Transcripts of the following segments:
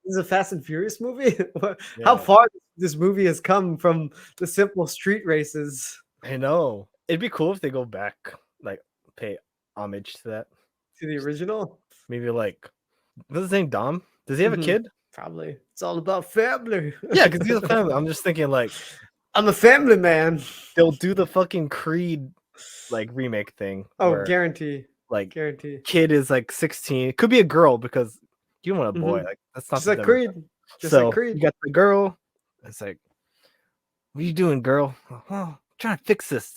This is a Fast and Furious movie. How Yeah, far this movie has come from the simple street races I know. It'd be cool if they go back, like pay homage to that. to the original. Maybe like what's his name? Dom? Does he have a Mhm. kid? Probably. It's all about family. Yeah, because he's a family. I'm just thinking like I'm a family man. they'll do the fucking Creed like remake thing Oh, where guarantee. like Guarantee. kid is like 16. It could be a girl because you don't want a boy. Mhm. Like that's not Just the like demographic. Creed. Just So like Creed. you got the girl. It's like, what are you doing, girl? Oh, trying to fix this.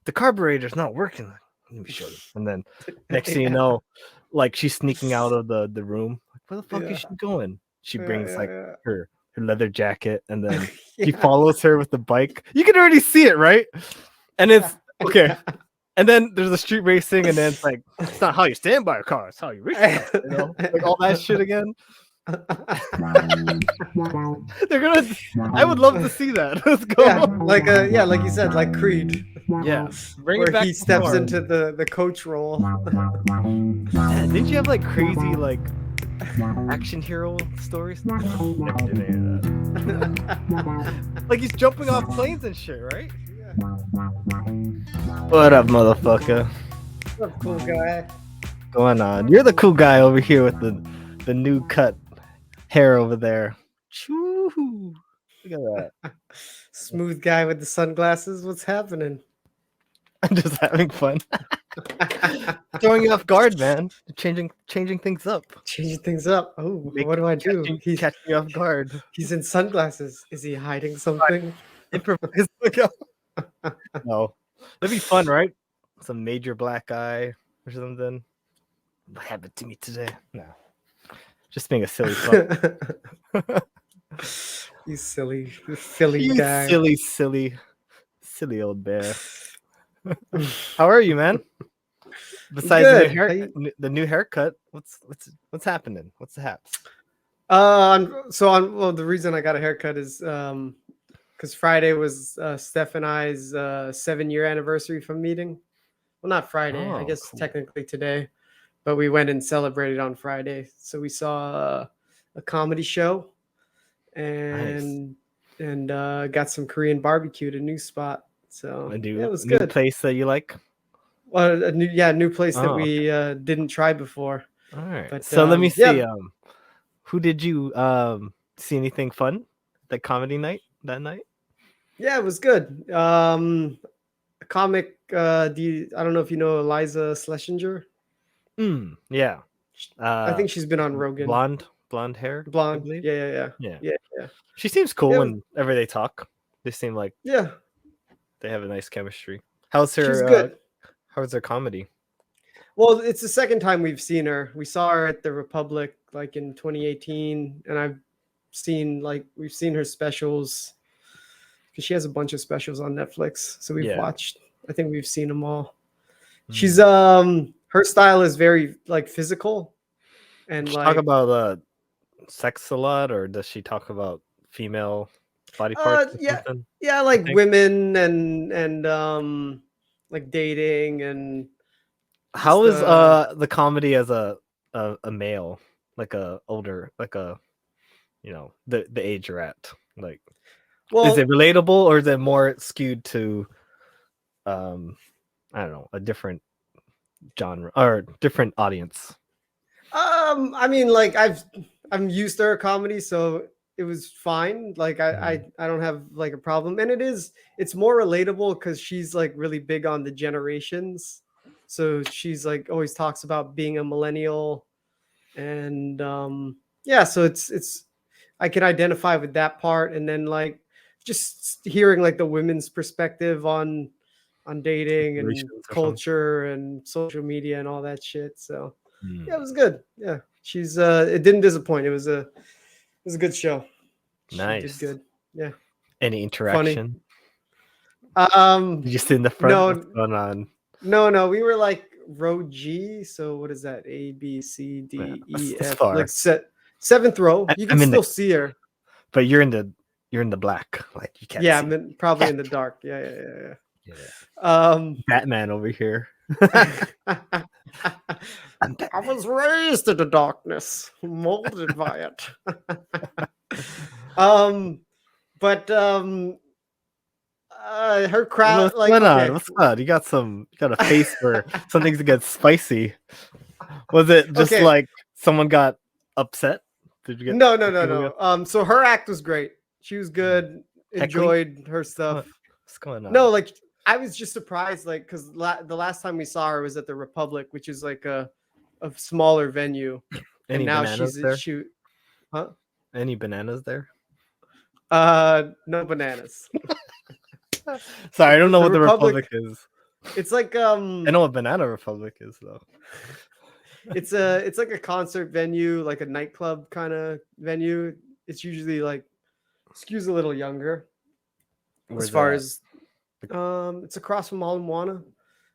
The carburetor's not working. Let me show you. And then next thing you know, like she's sneaking out of the room. Like, where the fuck Yeah. is she going? She Yeah, brings yeah, like yeah. her leather jacket, and then he Yeah. follows her with the bike. You can already see it, right? And it's okay. And then there's the street racing, and then it's like it's not how you stand by a car, it's how you race a car, you know, like all that shit again. They're gonna. I would love to see that. Let's go. Yeah, like you said, like Creed, Yeah, bring where it back. he to steps form. into the coach role. Man, didn't you have like crazy like action hero stories? Never did any of that. Like he's jumping off planes and shit, right? What up, motherfucker? What up, cool guy? Going on? You're the cool guy over here with the new cut hair over there. Choo! Look at that. Smooth guy with the sunglasses. What's happening? I'm just having fun. Throwing you off guard, man. Changing things up. Changing things up. Oh, what do I do? Catching you off guard. He's in sunglasses. Is he hiding something? Improvise. No, that'd be fun, right? Some major black eye or something. What happened to me today? No, just being a silly fuck. You silly Philly You guy. silly old bear. How are you, man? Besides Good. the new haircut, what's happening? What's the haps? Well, the reason I got a haircut is because Friday was Steph and I's 7-year anniversary from meeting. Well, not Friday, I guess Cool. technically today, but we went and celebrated on Friday. So we saw a comedy show and got some Korean barbecue at a new spot. So it was new good. place that you like? Well, a new place that we didn't try before. All right. But, so let me see. yeah. Who did you see anything fun? The comedy night that night? Yeah, it was good. A comic. I don't know if you know Eliza Schlesinger. Yeah. I think she's been on Rogan. Blonde hair. I Blonde. believe. Yeah. She seems cool Yeah. whenever they talk. They seem like Yeah, they have a nice chemistry. How's her? she's good. How's her comedy? Well, it's the second time we've seen her. We saw her at the Republic like in 2018, and we've seen her specials because she has a bunch of specials on Netflix. So we've watched. I think we've seen them all. She's her style is very like physical, and Does she like talk about sex a lot, or does she talk about female body parts? Or something? yeah, like women and like dating and. How is the comedy as a male, like a older, like a the age you're at, like is it relatable or is it more skewed to I don't know, a different genre or different audience? I mean, like I'm used to her comedy, so it was fine. Like I don't have like a problem, and it's more relatable because she's like really big on the generations. So she's like always talks about being a millennial, and so it's I can identify with that part, and then like just hearing like the women's perspective on dating and culture and social media and all that shit. So yeah, it was good. Yeah, she's it didn't disappoint. It was a good show. Nice. She did good. Yeah. Any interaction? Funny. You just in the front. No, what's going on? No, we were like row G. So what is that? A, B, C, D, E, F. Like seventh row. You can still see her. But you're in the black. Like you can't. Yeah, see. I'm probably in the dark. Yeah. Batman over here. I was raised in the darkness, molded by it. But her crowd, What's like, going on? okay. What's going on? You got a face where something's get spicy. Was it just Okay. like someone got upset? Did you get No. So her act was great. She was good. Enjoyed her stuff. What's going on? No, like I was just surprised, like because the last time we saw her was at the Republic, which is like a smaller venue. Any and now bananas she's there? Huh? Any bananas there? No bananas. Sorry, I don't know what the Republic is. It's like I know what Banana Republic is though. It's like a concert venue, like a nightclub kind of venue. It's usually like skews a little younger. Where's as far that? as it's across from Alden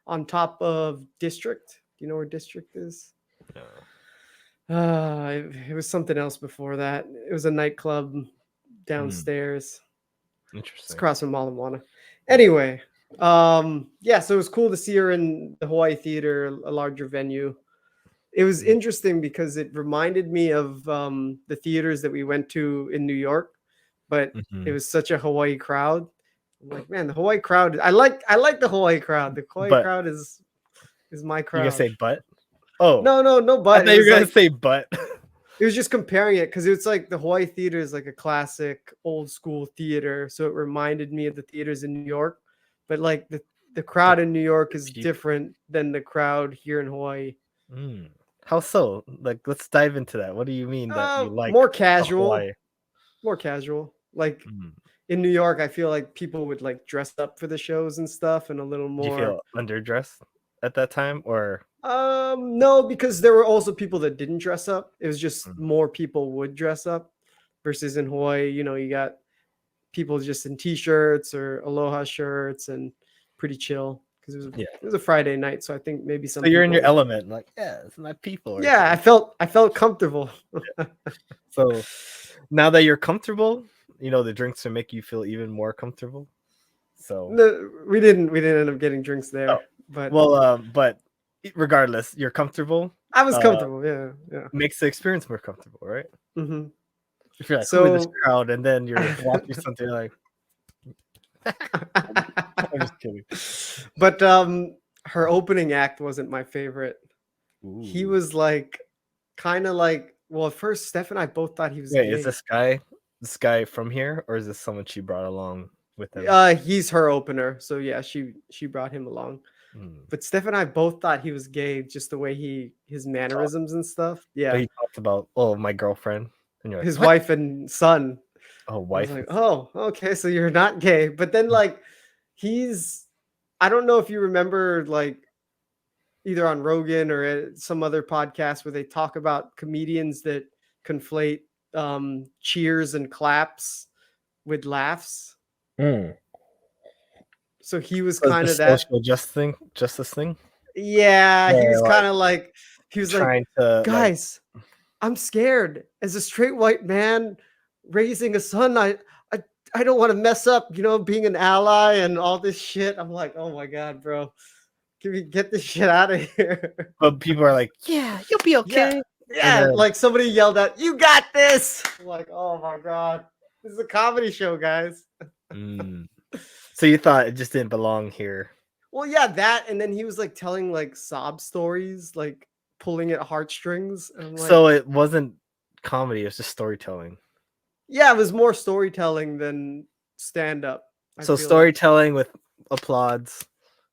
on top of District. Do you know where District is? No. It was something else before that. It was a nightclub downstairs. Interesting. It's across from Alden. Anyway, yeah, so it was cool to see her in the Hawaii Theater, a larger venue. It was interesting because it reminded me of the theaters that we went to in New York, but it was such a Hawaii crowd. I'm like, man, the Hawaii crowd. I like the Hawaii crowd. The Hawaii crowd is my crowd. You gonna say but? Oh no, but I thought you were gonna say but. It was just comparing it because it's like the Hawaii Theater is like a classic old school theater, so it reminded me of the theaters in New York. But like the crowd in New York is different than the crowd here in Hawaii. How so? Like, let's dive into that. What do you mean that you like more casual? Hawaii? More casual. Like in New York, I feel like people would like dress up for the shows and stuff, and a little more. Did you feel underdressed at that time, or? No, because there were also people that didn't dress up. It was just more people would dress up, versus in Hawaii, you got people just in t-shirts or aloha shirts and pretty chill. Because it was a Friday night, so I think maybe some. So you're in your element, like it's my people. Yeah, I felt comfortable. So now that you're comfortable, the drinks will make you feel even more comfortable. So no, we didn't end up getting drinks there. But but regardless, you're comfortable. I was comfortable. Yeah. Makes the experience more comfortable, right? Mm-hmm. If you're like, who is this crowd, and then you're watching something like. I'm just kidding. But her opening act wasn't my favorite. Ooh. He was like kind of like, well, at first Steph and I both thought he was gay. Is this guy from here, or is this someone she brought along with him? He's her opener, so yeah, she brought him along. But Steph and I both thought he was gay, just the way his mannerisms and stuff. Yeah, he talked about my girlfriend and his wife and son. Oh, wife. Like, okay, so you're not gay. But then like I don't know if you remember, like either on Rogan or at some other podcast where they talk about comedians that conflate cheers and claps with laughs. So he was kind of that social justice thing. Yeah, he was kind of like trying to, guys, I'm scared as a straight white man raising a son. I don't want to mess up, being an ally and all this shit. I'm like, oh my god, bro, can we get this shit out of here? But people are like, yeah, you'll be okay. Yeah, like somebody yelled out, "You got this!" I'm like, oh my god, this is a comedy show, guys. So you thought it just didn't belong here? Well, yeah, that, and then he was like telling like sob stories, like pulling at heartstrings. And like, so it wasn't comedy; it was just storytelling. Yeah, it was more storytelling than stand-up. So storytelling with applause,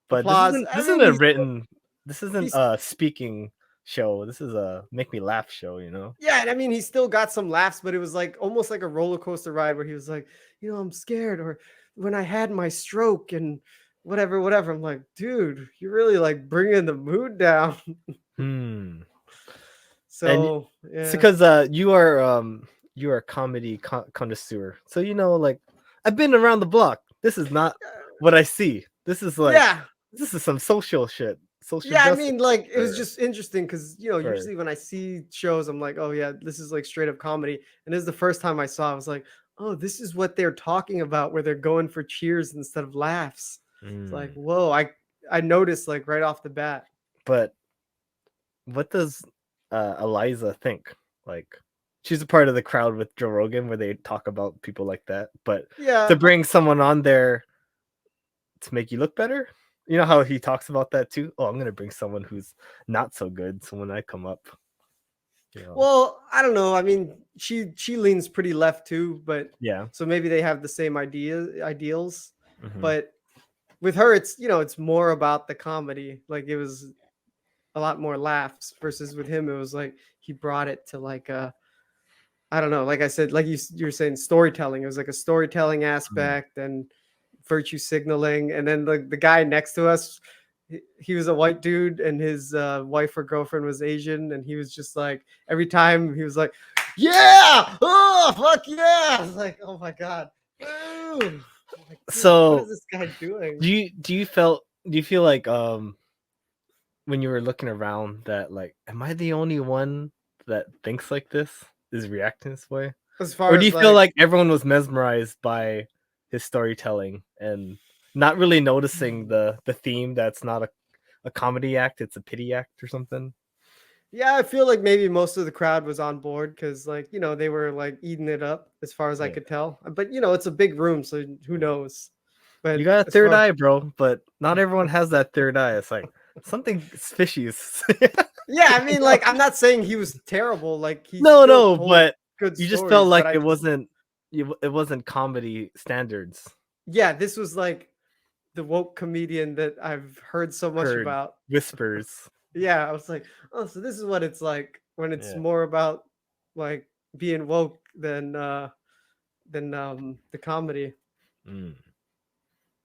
but this isn't a written. This isn't a speaking show. This is a make me laugh show. Yeah, and I mean, he still got some laughs, but it was like almost like a roller coaster ride where he was like, I'm scared, or when I had my stroke and whatever. I'm like, dude, you're really like bringing the mood down. So it's because you are a comedy connoisseur, so like I've been around the block. This is not what I see. This is like this is some social shit. I mean, like it was just interesting because usually when I see shows, I'm like, oh yeah, this is like straight up comedy, and this is the first time I saw. I was like, oh, this is what they're talking about, where they're going for cheers instead of laughs. It's like, whoa, I noticed like right off the bat. But what does Eliza think? Like, she's a part of the crowd with Joe Rogan where they talk about people like that, but Yeah. to bring someone on there to make you look better, you know how he talks about that too. Oh, I'm gonna bring someone who's not so good, so when I come up, you know. Well, I don't know. I mean, she leans pretty left too, but Yeah. so maybe they have the same ideals. Mm-hmm. But with her, it's it's more about the comedy. Like it was a lot more laughs versus with him, it was like he brought it to like a I don't know. Like I said, like you were saying, storytelling. It was like a storytelling aspect and virtue signaling. And then the guy next to us, he was a white dude, and his wife or girlfriend was Asian, and he was just like every time he was like, "Yeah, oh fuck yeah!" I was like, "Oh my god." Like, so what is this guy doing? Do you feel like when you were looking around that like, am I the only one that thinks like this, is reacting this way? As far Or do as you feel like everyone was mesmerized by his storytelling and not really noticing the theme that's not a comedy act, it's a pity act or something? Yeah, I feel like maybe most of the crowd was on board because, like, they were like eating it up as far as I Yeah. could tell. But it's a big room, so who knows? But You got a as third far eye, bro, but not everyone has that third eye. It's like something fishy is yeah, I mean, like, I'm not saying he was terrible. Like, he still no, told but good you just felt stories. But like I just, it wasn't comedy standards. yeah, this was like the woke comedian that I've heard so much Heard about. whispers. Yeah, I was like, oh, so this is what it's like when it's Yeah. more about like being woke than the comedy. Mm.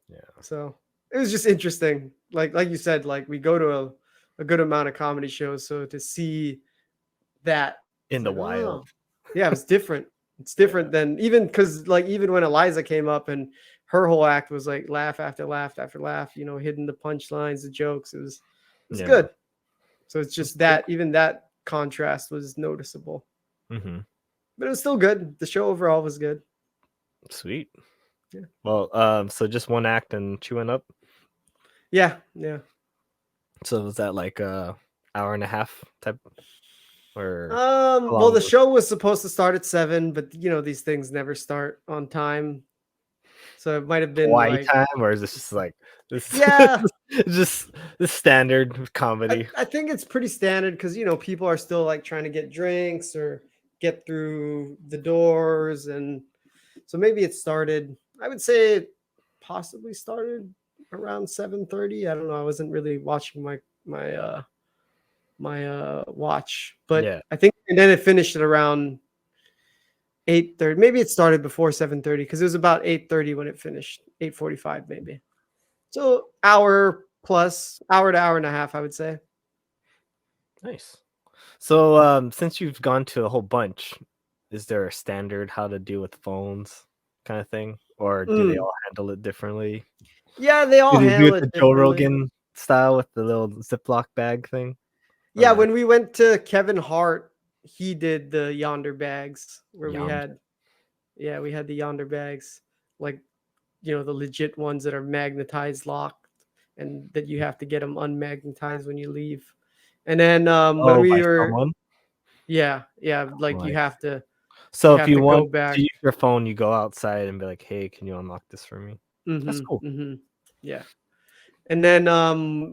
Yeah. So it was just interesting. Like you said, like we go to a good amount of comedy shows, so to see that, In it's the like, wild. oh, yeah, it was different. It's Yeah. different than even because like even when Eliza came up and her whole act was like laugh after laugh after laugh, hitting the punchlines, the jokes. It was Yeah. good. So it's That's just pretty that even that contrast was noticeable, cool. Mm-hmm. but it was still good. The show overall was good. Sweet. Yeah. Well, so just one act and chewing up. Yeah. Yeah. So was that like a hour and a half type, or how Well, long the was show was supposed to start at 7, but these things never start on time. So it might have been Hawaii like, time, or is this just like this? yeah, Just the standard I, comedy. I think it's pretty standard because people are still like trying to get drinks or get through the doors, and so maybe it started. I would say it possibly started around 7:30. I don't know. I wasn't really watching my watch, but Yeah. I think, and then it finished at around 8:30. Maybe it started before 7:30 because it was about 8:30 when it finished. 8:45 maybe. So hour plus, hour to hour and a half, I would say. Nice. So since you've gone to a whole bunch, is there a standard how to deal with phones kind of thing? Or do they Mm. all handle it differently? Yeah, they all Do they do handle it the it Joe differently. Rogan style with the little Ziploc bag thing? Or Yeah, like when we went to Kevin Hart, he did the yonder bags where yonder? we had the yonder bags, like the legit ones that are magnetized locked and that you have to get them unmagnetized when you leave. And then when Oh, we by were someone? yeah, like you Nice. have to So you if have you to go want to back. use your phone, you go outside and be like, "Hey, can you unlock this for me?" That's Mhm. cool. Mhm. Yeah. And then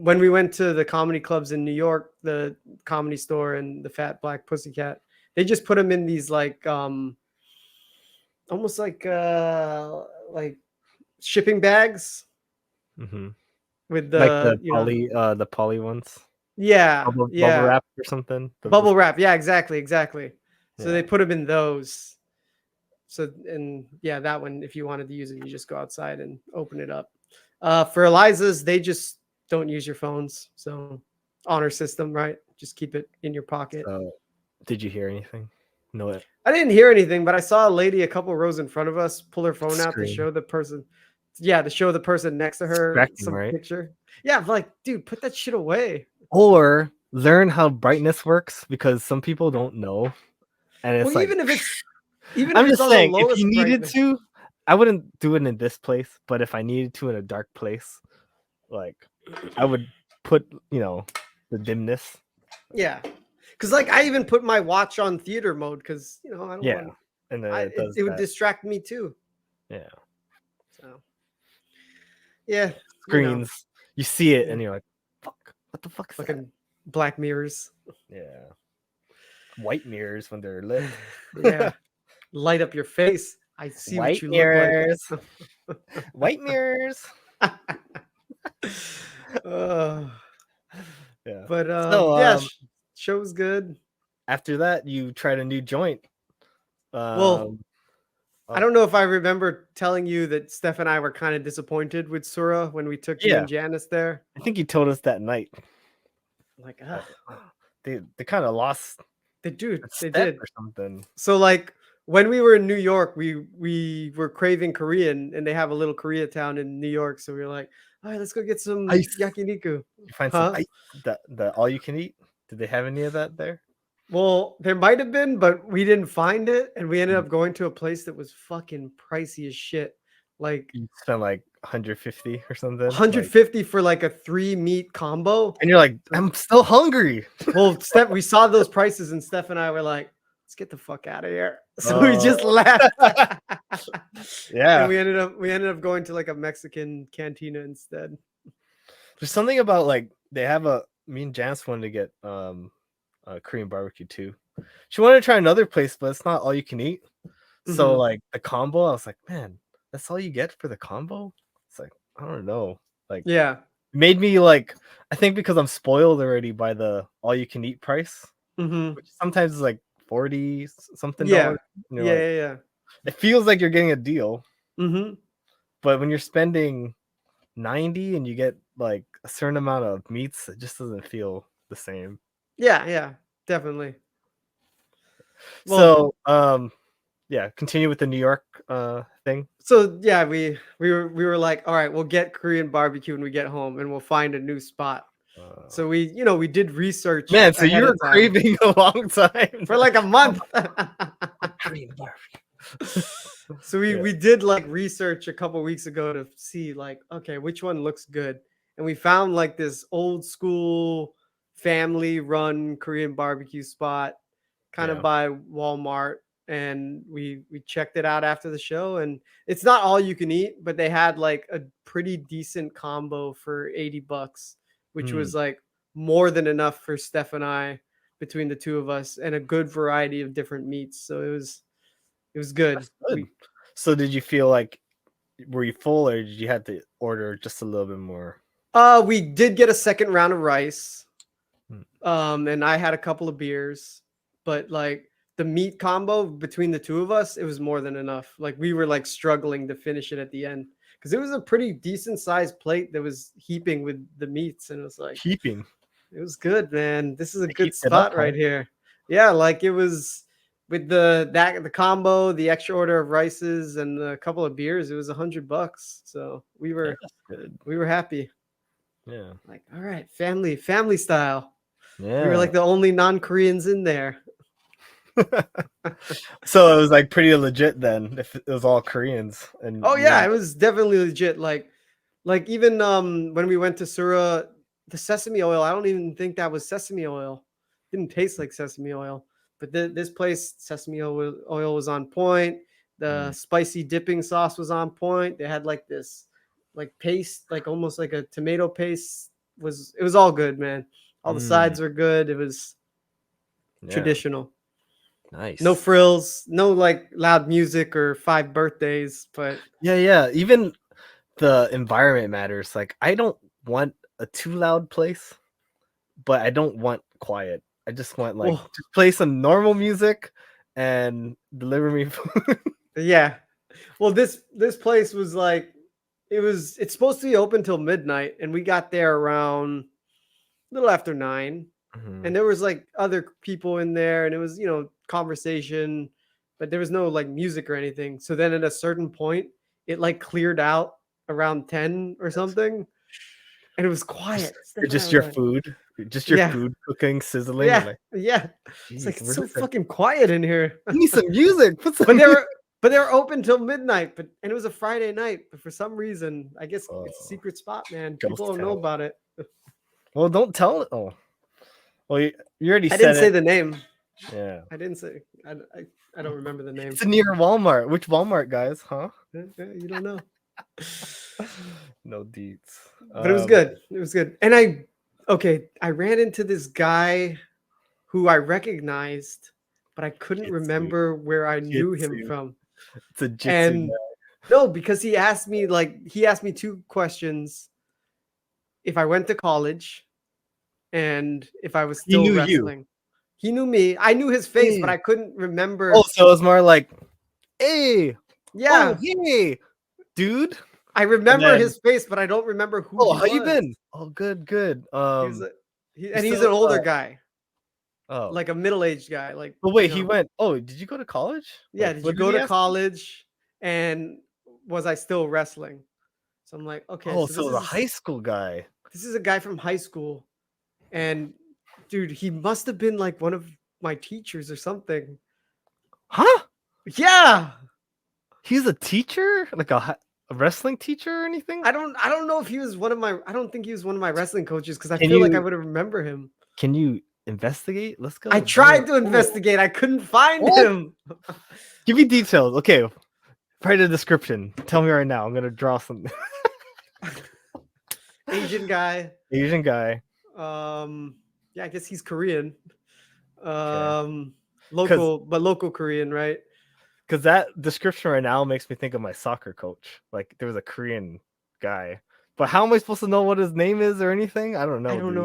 when we went to the comedy clubs in New York, the Comedy Store and the Fat Black Pussycat, they just put them in these like almost like shipping bags Hmm. with Like the poly ones, yeah, bubble yeah, wrap or something. bubble wrap. Yeah, exactly. So Yeah. they put them in those. So, and yeah, that one, if you wanted to use it, you just go outside and open it up. For Eliza's, they just don't use your phones. So honor system, right? Just keep it in your pocket. So did you hear anything? No, it I didn't hear anything, but I saw a lady a couple rows in front of us pull her phone out to scream. show the person. Yeah, to show the person next to her Distracting, some right? picture. Yeah, I'm like, dude, put that shit away. Or learn how brightness works because some people don't know, and Well, it's like even if I'm it's just on the saying, if you lowest needed brightness. to, I wouldn't do it in this place, but if I needed to in a dark place, like I would put, the dimness. Yeah, because like I even put my watch on theater mode because I don't want. And then It would distract me too. Yeah. So. Yeah. Screens. You see it and you're like, "Fuck! What the fuck is fucking that?" Black mirrors. Yeah. White mirrors when they're lit. Yeah. Light up your face. I see White what you mirrors. look like. White mirrors. Yeah. But So, show's good. After that, you tried a new joint. Well, I don't know if I remember telling you that Steph and I were kind of disappointed with Sura when we took you and Janice there. I think you told us that night. Like, they kind of lost. They did or something. So like when we were in New York, we were craving Korean, and they have a little Koreatown in New York. So we were like, all right, let's go get some yakiniku. You find some ice, the all you can eat. Did they have any of that there? Well, there might have been, but we didn't find it, and we ended up going to a place that was fucking pricey as shit. Like you spent like 150 or something. 150 for like a 3-meat combo, and you're like, I'm still hungry. Well, we saw those prices, and Steph and I were like, let's get the fuck out of here. So we just left. Yeah. And we ended up going to like a Mexican cantina instead. There's something about like they have me and Janice wanted to get Korean barbecue too. She wanted to try another place, but it's not all you can eat. So like the combo, I was like, man, that's all you get for the combo? It's like, I don't know. Like, yeah. Made me like, I think because I'm spoiled already by the all you can eat price, which sometimes is like 40 something. Yeah. Yeah. It feels like you're getting a deal. But when you're spending 90 and you get like a certain amount of meats, it just doesn't feel the same. Yeah, definitely. Well, so continue with the New York thing. So yeah, we were like, all right, we'll get Korean barbecue when we get home, and we'll find a new spot. So we did research. Man, so you were craving a long time for like a month. Korean barbecue. So we did like research a couple weeks ago to see like, okay, which one looks good, and we found like this old school family run Korean barbecue spot kind of by Walmart, and we checked it out after the show, and it's not all you can eat, but they had like a pretty decent combo for $80, which was like more than enough for Steph and I between the two of us, and a good variety of different meats. So it was good. So did you feel like, were you full, or did you have to order just a little bit more? We did get a second round of rice. And I had a couple of beers, but like the meat combo between the two of us, it was more than enough. Like we were like struggling to finish it at the end because it was a pretty decent sized plate that was heaping with the meats, and it was like heaping. It was good, man. This is a good spot right here. Yeah, like it was with the combo, the extra order of rices, and a couple of beers. It was $100, so we were happy. Yeah, like all right, family style. Yeah, we were like the only non-Koreans in there. So it was like pretty legit then, if it was all Koreans. And it was definitely legit. Like even when we went to Sura, the sesame oil, I don't even think that was sesame oil. It didn't taste like sesame oil. But this place, sesame oil was on point. The spicy dipping sauce was on point. They had like this like paste, like almost like a tomato paste. It was all good, man. All the sides were good. It was traditional. Nice. No frills, no like loud music or 5 birthdays, but yeah. Even the environment matters. Like I don't want a too loud place, but I don't want quiet. I just want like just play some normal music and deliver me food. Yeah. Well, this place was like it's supposed to be open till midnight, and we got there around a little after 9. And there was like other people in there, and it was conversation, but there was no like music or anything. So then at a certain point it like cleared out around 10 or something, and it was quiet. Just your food, food cooking, sizzling. It's like it's so fucking quiet in here. I need some music. But they were open till midnight, and it was a Friday night, but for some reason, I guess it's a secret spot, man. People don't know about it. Well, don't tell it. Well, you already I said didn't say it. the name. Yeah. I didn't say. I don't remember the name. It's near Walmart. Which Walmart, guys? Huh? You don't know. No deets. But it was good. It was good. And I ran into this guy who I recognized, but I couldn't remember where I knew him from. It's a jitsu And guy. no, because he asked me 2 questions. If I went to college and if I was still wrestling. He knew me. I knew his face, but I couldn't remember. Oh, so it was more like, hey, yeah, hey, dude. I remember his face, but I don't remember who. Oh, how you been? Oh, good. He's an older guy. Oh, like a middle-aged guy. Like, but wait, he went. Oh, did you go to college? Yeah, did you go to college? And was I still wrestling? So I'm like, okay. Oh, so the high school guy. This is a guy from high school, and dude, he must have been like one of my teachers or something. Huh? Yeah. He's a teacher, like a wrestling teacher or anything? I don't know if he was I don't think he was one of my wrestling coaches because I feel like I would have remember him. Can you investigate? Let's go. I tried to investigate. I couldn't find him. Give me details. Okay. Write a description. Tell me right now. I'm gonna draw something. Asian guy. Yeah, I guess he's Korean. Local Korean, right? Because that description right now makes me think of my soccer coach. Like there was a Korean guy, but how am I supposed to know what his name is or anything? I don't know. I don't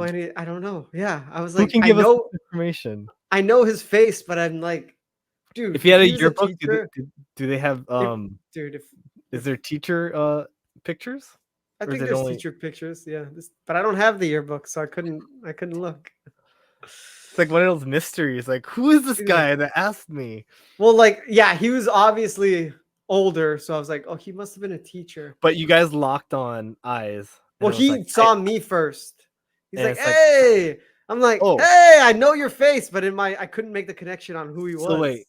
know. Yeah, I was Who like, can give us information? I know his face, but I'm like, dude. If you had a yearbook, do they have is there teacher pictures? I think there's teacher pictures. Yeah, but I don't have the yearbook, so I couldn't look. It's like one of those mysteries. Like, who is this guy that asked me? Well, like, yeah, he was obviously older, so I was like, oh, he must have been a teacher. But you guys locked on eyes. Well, he saw me first. He's like, hey. I'm like, hey, I know your face, but I couldn't make the connection on who he was. So wait,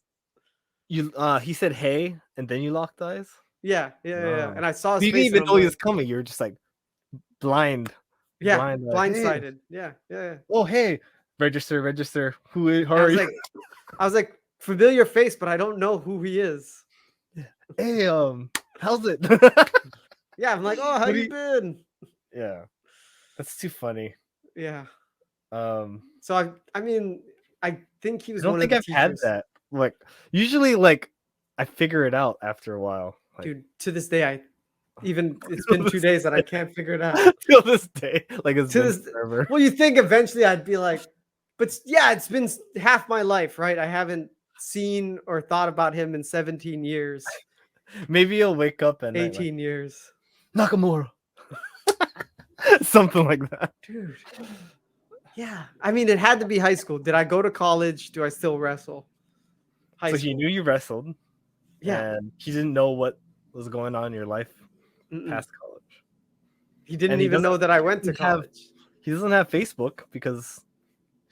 he said hey, and then you locked eyes? Yeah. And I saw his face. You didn't even know he was coming. You were just like blind. Yeah, blindsided. Hey. Yeah. Oh, hey. Register. Who are you? I was like, familiar face, but I don't know who he is. Hey, how's it? Yeah, I'm like, oh, how you been? Yeah, that's too funny. Yeah. So I mean, I think he was. I don't think I've had that. Like, usually, like, I figure it out after a while. Like, dude, to this day, it's been 2 days that I can't figure it out. Till this day, like it's been forever. Well, you think eventually I'd be like, but yeah, it's been half my life, right? I haven't seen or thought about him in 17 years. Maybe you'll wake up at 18 years. Nakamura. Something like that. Dude. Yeah. I mean, it had to be high school. Did I go to college? Do I still wrestle? High school. He knew you wrestled. Yeah. And he didn't know what was going on in your life past college. He didn't even know that I went to college. He doesn't have Facebook because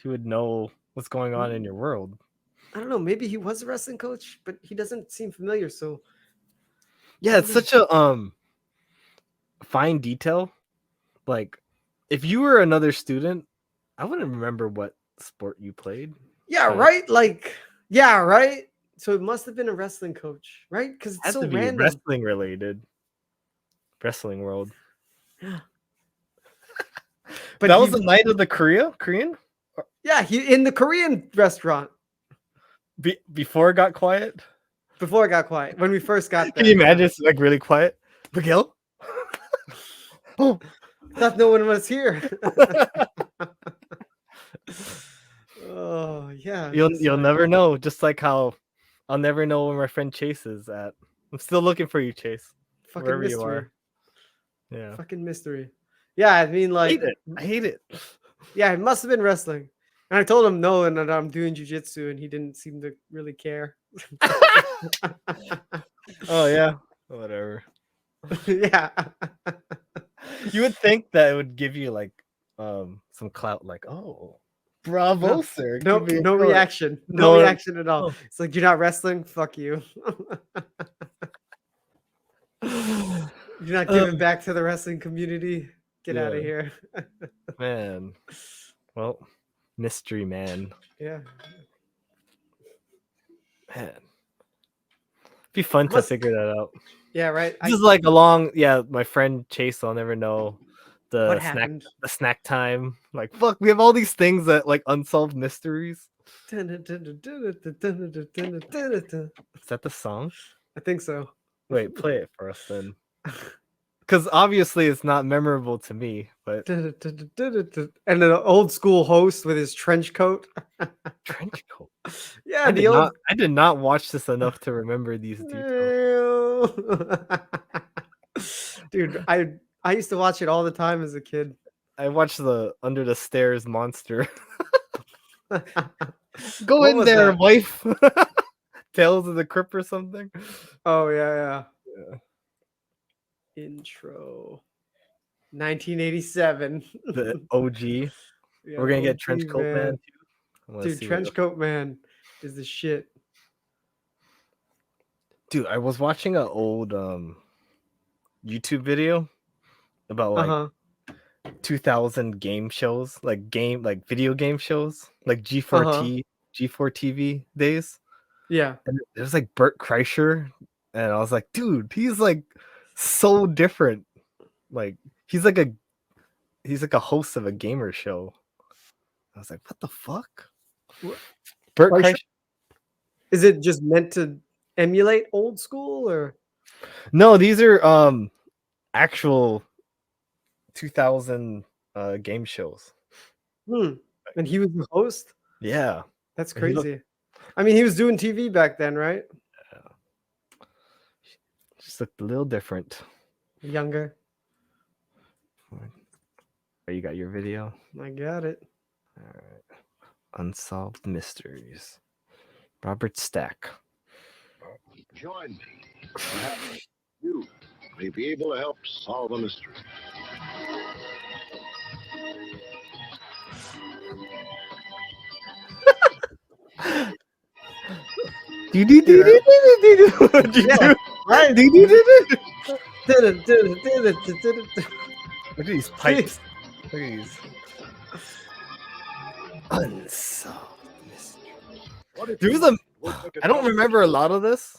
he would know what's going on in your world. I don't know. Maybe he was a wrestling coach, but he doesn't seem familiar. So yeah, it's such a fine detail. Like, if you were another student, I wouldn't remember what sport you played. Yeah, right. Like, yeah, right. So it must have been a wrestling coach, right? Because it's so random. Wrestling related. Wrestling world. Yeah. But that was the night of the Korean? Yeah, he in the Korean restaurant. Before it got quiet? Before it got quiet. When we first got there. Can you imagine it's like really quiet? Miguel? Oh, thought no one was here. Oh, yeah. You'll never know. Just like how I'll never know where my friend Chase is at. I'm still looking for you, Chase. Fucking mystery. You are. Yeah. Fucking mystery. Yeah, I mean, like, I hate it. Yeah, it must have been wrestling. And I told him no, and that I'm doing jujitsu, and he didn't seem to really care. Oh yeah, whatever. Yeah. You would think that it would give you like some clout, like, oh, bravo, sir. No reaction. No reaction at all. It's like, you're not wrestling? Fuck you. You're not giving back to the wrestling community? Get out of here. Man. Well, Mystery Man. Yeah. Man. It'd be fun to figure that out. Yeah, right. This is like my friend Chase will never know What the happened? snack time. Like, fuck, we have all these things that like unsolved mysteries. Is that the song? I think so. Wait, play it for us then. Because obviously it's not memorable to me, but And an old school host with his trench coat. trench coat. Yeah, I did not watch this enough to remember these details. Dude, I used to watch it all the time as a kid. I watched the Under the Stairs monster. Go What in was there, that? wife. Tales of the Crypt or something. Oh yeah. Intro. 1987. The OG. Yeah, We're gonna get OG, Trench Coat Man too. Dude, Trench Coat Man is the shit. Dude, I was watching an old YouTube video about like 2000 game shows, like video game shows, like G4 TV days. Yeah. And it was like Bert Kreischer, and I was like, dude, he's like so different. Like he's like a host of a gamer show. I was like, what the fuck? Bert Kreischer? Is it just meant to emulate old school or? No, these are actual 2000 game shows. And he was the host? Yeah. That's crazy. I mean, he was doing TV back then, right? Yeah. Just looked a little different. Younger. Oh, you got your video? I got it. All right. Unsolved Mysteries. Robert Stack. Join me. Perhaps you may be able to help solve a mystery. Look at these pipes. Look at these. Unsolved Mystery. There was I don't remember a lot of this.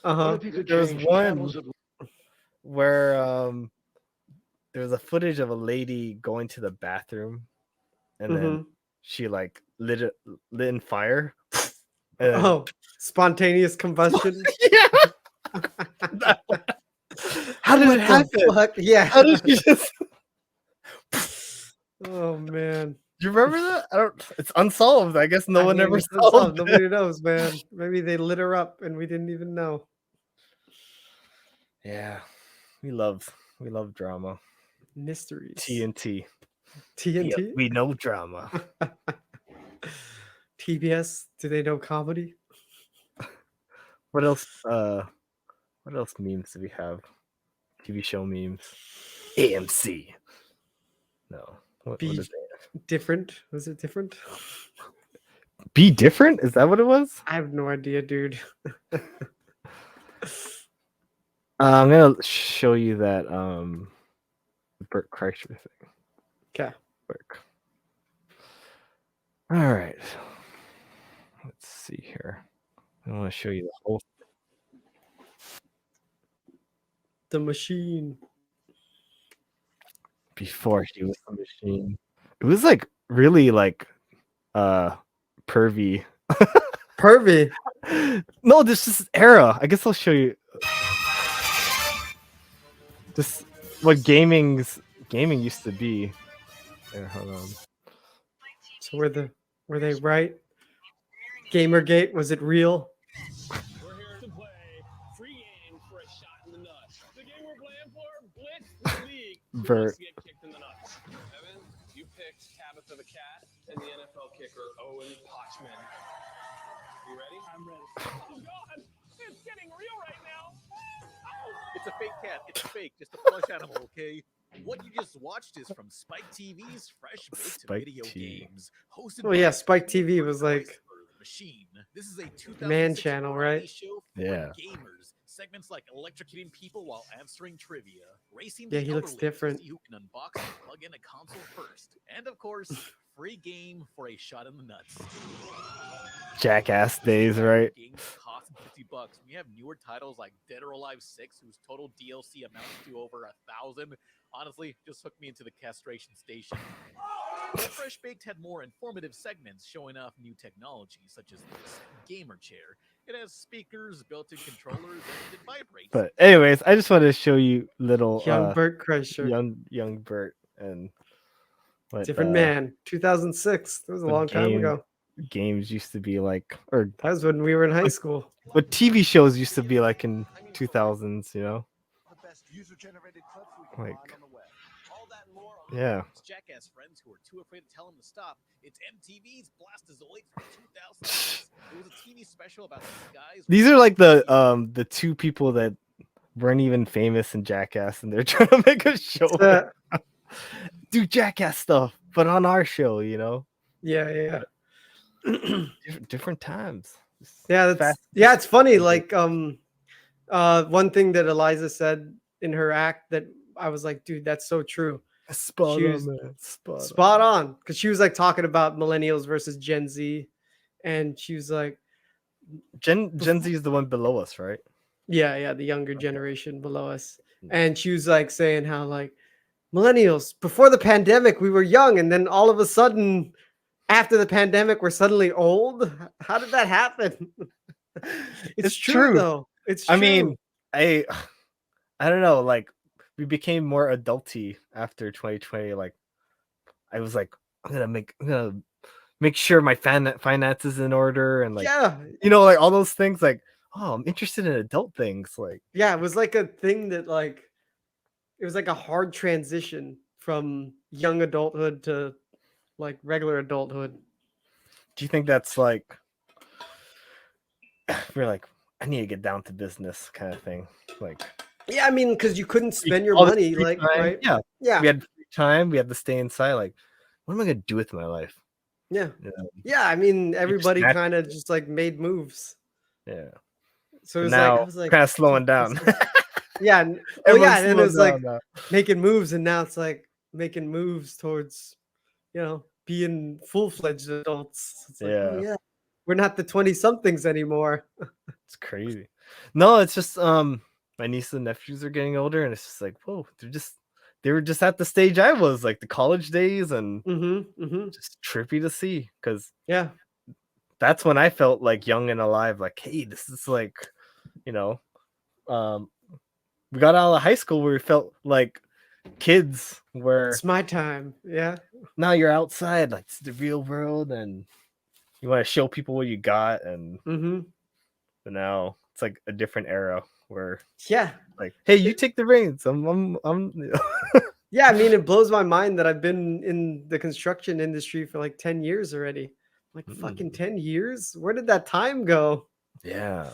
There was one where there was a footage of a lady going to the bathroom, and then she like lit in fire. Spontaneous combustion. Yeah. How did it happen? Fuck? Yeah. How did she just? Oh man. Do you remember that? It's unsolved. I guess no one ever solved it. Nobody knows, man. Maybe they lit her up and we didn't even know. Yeah, we love drama. Mysteries. TNT. TNT. We know drama. TBS. Do they know comedy? What else? What else memes do we have? TV show memes. AMC. No. What is it? Different? Was it different? Be different? Is that what it was? I have no idea, dude. I'm gonna show you that Bert Kreischer thing. Okay. Work. All right. Let's see here. I want to show you the whole. The machine. Before he was the machine. It was like really like pervy. Pervy. No, this is era. I guess I'll show you just what gaming used to be. There, hold on. So were they right? Gamergate, was it real? We're here to play free game for a shot in the nuts. The game we're playing for, Blitz League. Bert. To get kicked in the nuts. Evan, you picked Tabitha the cat and the NFL kicker Owen Pochman. You ready? I'm ready. Oh God, it's getting real right now. Oh. It's a fake cat. It's fake. Just a plush animal, okay? What you just watched is from Spike TV's Fresh Baked Spike Video TV. Games. Hosted Oh by yeah, Spike TV was like Machine. This is a 2006 Man channel, variety right? show for Yeah. gamers. Segments like electrocuting people while answering trivia, racing Yeah, the he looks elderly to different. see who can unbox and plug in a console first, and of course, free game for a shot in the nuts. Jackass days, right? Games cost $50. When you have newer titles like Dead or Alive 6, whose total DLC amounts to over 1,000, honestly, just hook me into the castration station. Fresh Baked had more informative segments showing off new technology, such as this gamer chair. It has speakers, built-in controllers, and it vibrates. But anyways, I just wanted to show you little Young Bert Kreischer. young Bert and what, Different man. 2006. That was a long time ago. Games used to be like, or That was when we were in high school. what TV shows used to be like in 2000s, you know? Like, yeah. Jackass friends who are too afraid to tell him to stop. It's MTV's Blastazoid from 2006. It was a TV special about these guys. These are like the two people that weren't even famous in Jackass, and they're trying to make a show. Do Jackass stuff, but on our show, you know? Yeah. Different times. Yeah, it's funny. Like one thing that Eliza said in her act that I was like, dude, that's so true. Spot on, man. Spot on. Because she was like talking about millennials versus Gen Z. And she was like, Gen Z is the one below us, right? Yeah, the younger generation below us. And she was like saying how like millennials, before the pandemic, we were young, and then all of a sudden, after the pandemic, we're suddenly old. How did that happen? It's true though. It's true. I mean, I don't know, like we became more adulty after 2020. Like I was like, I'm gonna make sure my finances in order, and like, you know, like all those things. Like, oh, I'm interested in adult things. Like, yeah, it was like a thing that like it was like a hard transition from young adulthood to like regular adulthood. Do you think that's like we're like, I need to get down to business kind of thing? Like, yeah, I mean, because you couldn't spend your money, like, time, right? Yeah. We had free time. We had to stay inside. Like, what am I gonna do with my life? Yeah. You know? Yeah, I mean, everybody kind of just like made moves. Yeah. So it was now, like I was like kind of slowing down. Yeah. And then it was like now. making moves, and now it's like making moves towards, you know, being full-fledged adults. It's like, oh, yeah, we're not the 20-somethings anymore. It's crazy. No, it's just my niece and nephews are getting older, and it's just like, whoa, they were just at the stage I was, like the college days, and just trippy to see, because that's when I felt like young and alive. Like, hey, this is like, you know, we got out of high school where we felt like kids, where it's my time. Yeah. Now you're outside, like it's the real world, and you want to show people what you got, and but now it's like a different era where like, hey, you take the reins. I'm Yeah, I mean, it blows my mind that I've been in the construction industry for like 10 years already. Like fucking 10 years? Where did that time go? Yeah.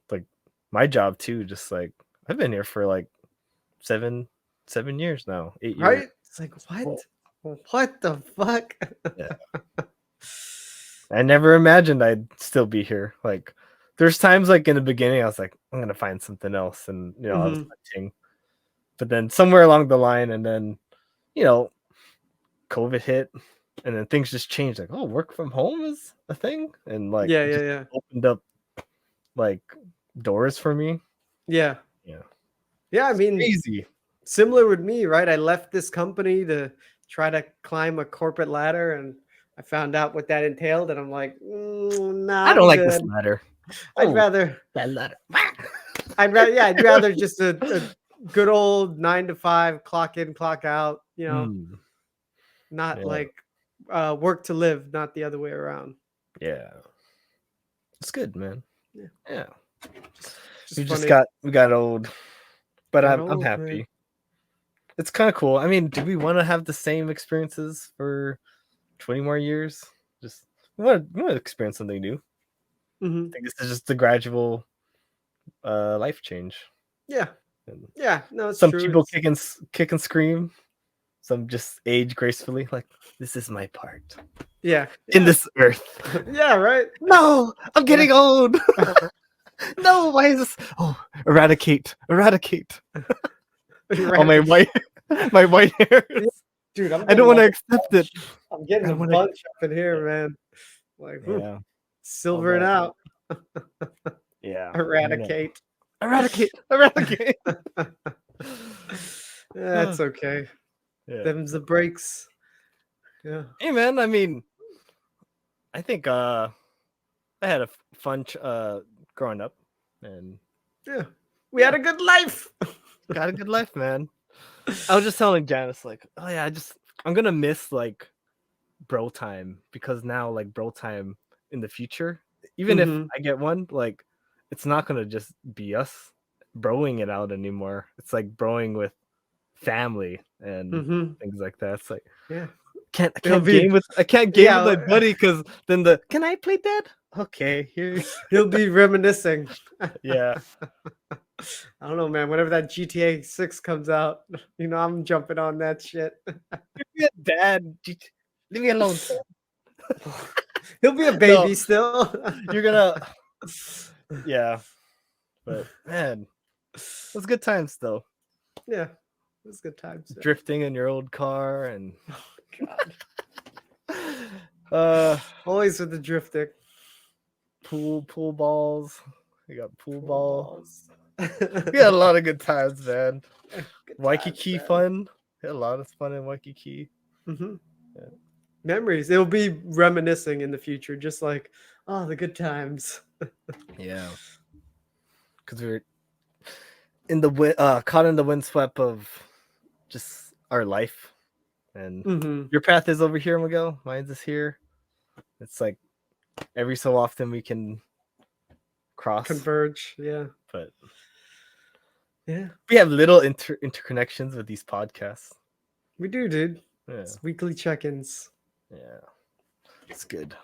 Like my job too, just like I've been here for like seven years now, 8 years. Right? It's like, what the fuck? Yeah. I never imagined I'd still be here. Like there's times like in the beginning I was like, I'm gonna find something else, and you know, I was hunting. But then somewhere along the line, and then, you know, COVID hit, and then things just changed. Like, oh, work from home is a thing, and like, opened up like doors for me. Yeah. I mean, crazy. Similar with me, right? I left this company to try to climb a corporate ladder, and I found out what that entailed, and I'm like, nah, I don't like this ladder. I'd rather that ladder. I'd rather just a good old 9 to 5 clock in, clock out, you know, not like work to live, not the other way around. Yeah. It's good, man. Yeah. Just we got old, but I'm happy. Man. It's kind of cool. I mean, do we want to have the same experiences for 20 more years? Just we want to experience something new. I think this is just a gradual life change. Yeah. No, it's some true. People kick and scream. Some just age gracefully. Like, this is my part. Yeah. In this earth. Yeah, right. No, I'm getting old. No, why is this? Oh, eradicate. Right. Oh, my white hair. Dude, I don't want to accept it. I'm getting I a wanna- bunch up in here, man. Like, Yeah, silvering out. yeah. Eradicate. Eradicate. That's okay. Yeah. Them's the breaks. Yeah. Hey, man. I mean, I think I had a fun growing up, and Yeah. We had a good life. got a good life, man. I was just telling Janice, like, oh yeah, I'm gonna miss like bro time, because now like bro time in the future, even if I get one, like it's not gonna just be us broing it out anymore. It's like broing with family and things like that. It's like, yeah, I can't game with my buddy, because then can I play dead? Okay, here. He'll be reminiscing. Yeah. I don't know, man. Whenever that GTA 6 comes out, I'm jumping on that shit. Dad, leave me alone. He'll be a baby still. You're gonna, yeah. But man, it was good times though. Yeah, it was good times. Drifting in your old car and always with the drifting. Pool balls. We got pool balls. We had a lot of good times, man. Waikiki fun. We had a lot of fun in Waikiki. Yeah. Memories. It'll be reminiscing in the future, just like, oh, the good times. Yeah. Because we were in the caught in the windswept of just our life. And your path is over here, Miguel. Mine's is here. It's like every so often we can converge. Yeah. But yeah, we have little interconnections with these podcasts. We do, dude. Yeah. It's weekly check-ins. Yeah. It's good.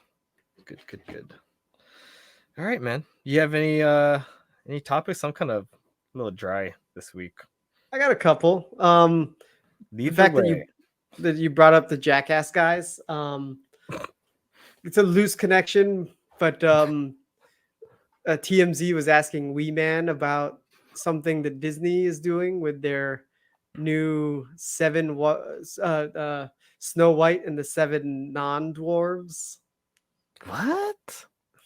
Good. All right, man. You have any topics? I'm kind of a little dry this week. I got a couple. The fact that you brought up the Jackass guys. It's a loose connection, but TMZ was asking WeeMan about something that Disney is doing with their new Snow White and the Seven Non-Dwarves.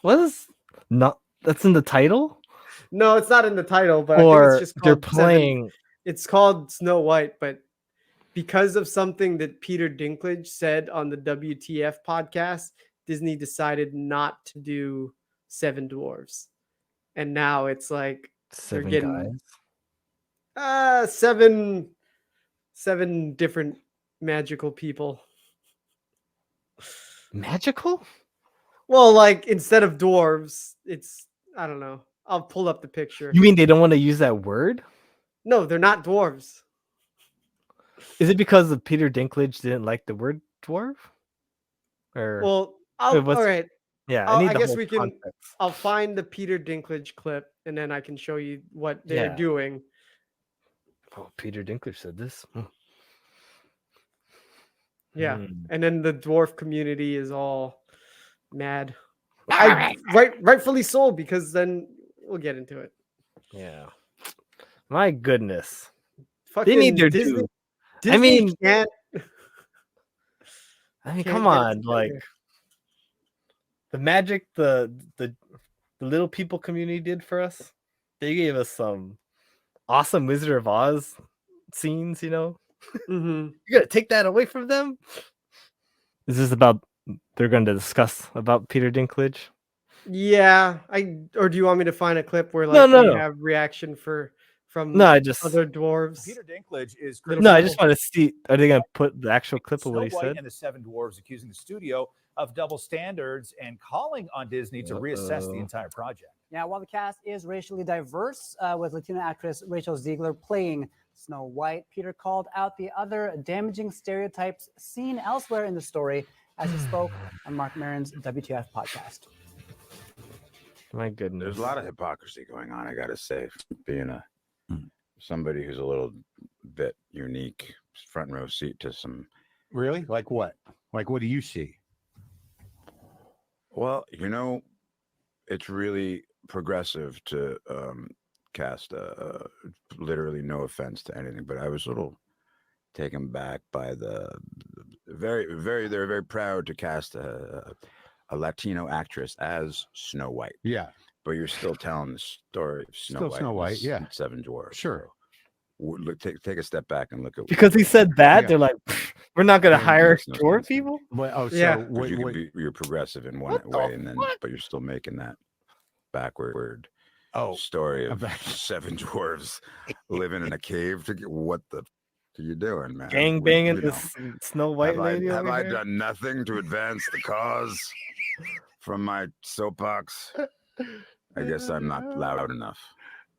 What is not? That's in the title? No, it's not in the title, but or I think it's just they're called playing. It's called Snow White, but because of something that Peter Dinklage said on the WTF podcast, Disney decided not to do Seven Dwarfs, and now it's like Seven they're getting seven different magical people. Magical? Well, like instead of dwarves, it's I don't know. I'll pull up the picture. You mean they don't want to use that word? No, they're not dwarves. Is it because of Peter Dinklage didn't like the word dwarf? Or well, all right. Yeah, I guess we can. Context. I'll find the Peter Dinklage clip and then I can show you what they're doing. Oh, Peter Dinklage said this. Yeah, and then the dwarf community is all mad. Rightfully so, because then we'll get into it. Yeah. My goodness. Fucking they need their Disney, due. Disney can't. Come on, like the magic the little people community did for us. They gave us some awesome Wizard of Oz scenes, You're gonna take that away from them? Is this about they're going to discuss about Peter Dinklage? Yeah, or do you want me to find a clip where we have reaction from other dwarves? Peter Dinklage is I just want to see, are they going to put the actual clip of what he said? And the Seven Dwarfs accusing the studio of double standards and calling on Disney to reassess the entire project. Yeah, while the cast is racially diverse, with Latina actress Rachel Ziegler playing Snow White, Peter called out the other damaging stereotypes seen elsewhere in the story as he spoke on Mark Maron's WTF podcast. My goodness. There's a lot of hypocrisy going on, I gotta say, being somebody who's a little bit unique, front row seat to some. Really? Like what? Like what do you see? Well, it's really progressive to cast literally no offense to anything, but I was a little taken back by the they're very proud to cast a Latino actress as Snow White. Yeah. But you're still telling the story of Snow White, yeah. and Seven Dwarfs. Sure. So, look, take a step back and look at Because he said that, Yeah. they're like, we're not gonna Yeah, hire makes no dwarf sense. people. Well, oh, so Yeah. what, you could be you're progressive in one What the way, and then fuck? but you're still making that backward oh, story of about- 7 dwarves living in a cave. What the are you doing, man? Gang We- banging you know, this Snow White have I, lady. have over I here? done nothing to advance the cause from my soapbox? I guess I'm not loud enough.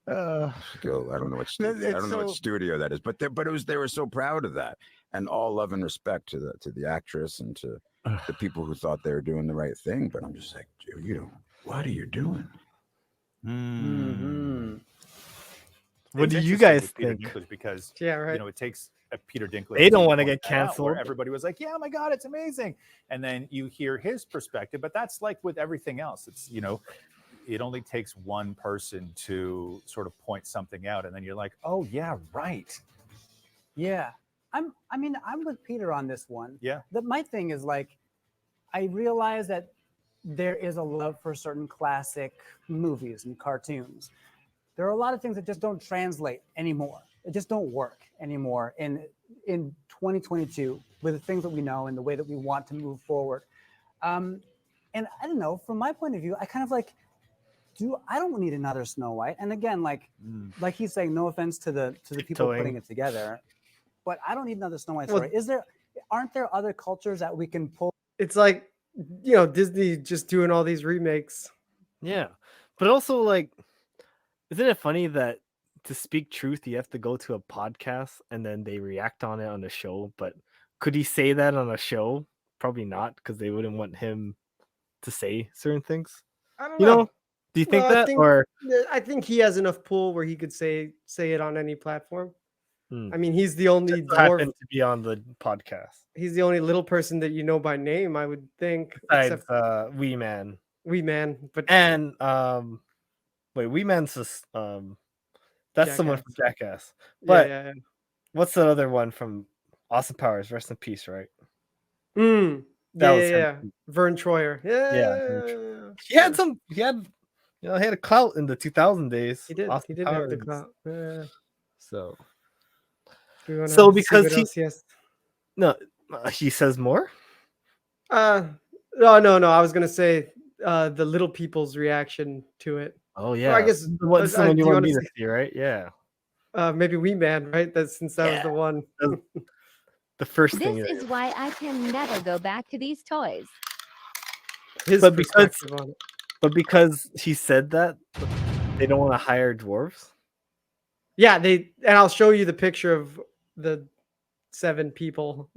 Still, I don't know what what studio that is, but they were so proud of that, and all love and respect to the actress and to the people who thought they were doing the right thing. But I'm just like, what are you doing? Mm-hmm. What It's do you interesting guys with Peter think? Dinklage because Yeah, right. you know it takes a Peter Dinklage. They don't to wanna point get that out, where canceled. everybody was like, "Yeah, oh my God, it's amazing," and then you hear his perspective. But that's like with everything else. It's it only takes one person to sort of point something out, and then you're like, "Oh yeah, right." Yeah. I'm with Peter on this one. Yeah. My thing is like, I realize that there is a love for certain classic movies and cartoons. There are a lot of things that just don't translate anymore. It just don't work anymore in 2022 with the things that we know and the way that we want to move forward. And I don't know, from my point of view, I kind of like, I don't need another Snow White. And again, like he's saying, no offense to the people putting it together, but I don't need another Snow White story. Aren't there other cultures that we can pull? It's like, Disney just doing all these remakes. Yeah, but also like, isn't it funny that to speak truth, you have to go to a podcast and then they react on it on the show? But could he say that on a show? Probably not, because they wouldn't want him to say certain things. I don't know. Do you think Well, that? I think he has enough pull where he could say it on any platform. Hmm. I mean, he's the only Just dwarf. happened to be on the podcast. He's the only little person that you know by name, I would think. Besides WeeMan. WeeMan, but And wait, WeeMan's just that's someone from Jackass. But yeah. what's the other one from Austin Powers? Rest in peace, right? That was him. Vern Troyer. Yeah. He had a clout in the 2000 days. He did. Austin He did have the Powers. clout. So because he he says more. No. I was gonna say the little people's reaction to it. Oh yeah, Or I guess what's the one do you you want wanna me to say- see, right? Yeah, maybe WeeMan, right? Since that was the one. the first This thing. is why I can never go back to these toys. His But because- perspective on it. But because he said that, they don't want to hire dwarves. Yeah, and I'll show you the picture of the 7 people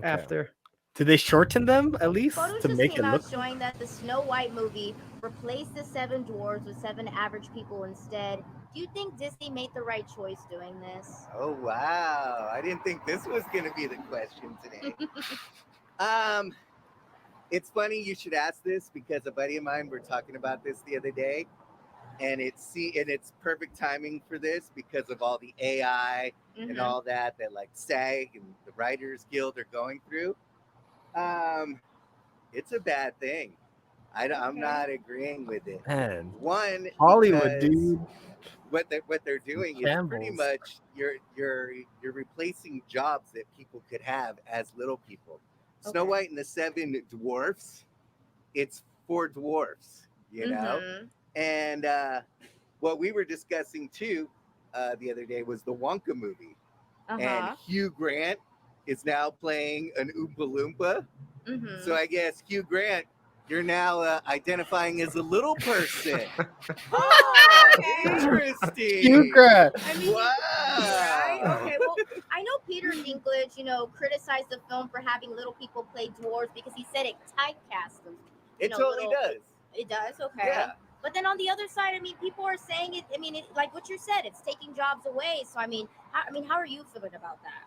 after. Did they shorten them at least Photos to just make came it out look? showing that the Snow White movie replaced the 7 dwarves with 7 average people instead. Do you think Disney made the right choice doing this? Oh wow! I didn't think this was going to be the question today. It's funny you should ask this because a buddy of mine were talking about this the other day, and it's perfect timing for this because of all the AI and all that like SAG and the Writers Guild are going through. It's a bad thing. I'm not agreeing with it. Man, One, Hollywood, because dude. What they're doing is pretty Shambles. much you're replacing jobs that people could have as little people. Snow White and the 7 Dwarfs, it's 4 dwarfs, you know? And what we were discussing too the other day was the Wonka movie. And Hugh Grant is now playing an Oompa Loompa. So I guess, Hugh Grant, you're now identifying as a little person. Interesting. Hugh Grant. I mean, Wow. right? Okay, well, I know Peter Dinklage, criticized the film for having little people play dwarves because he said it typecast them. It totally does. It does, okay. Yeah. But then on the other side, I mean, people are saying it. I mean, like what you said, it's taking jobs away. So how are you feeling about that?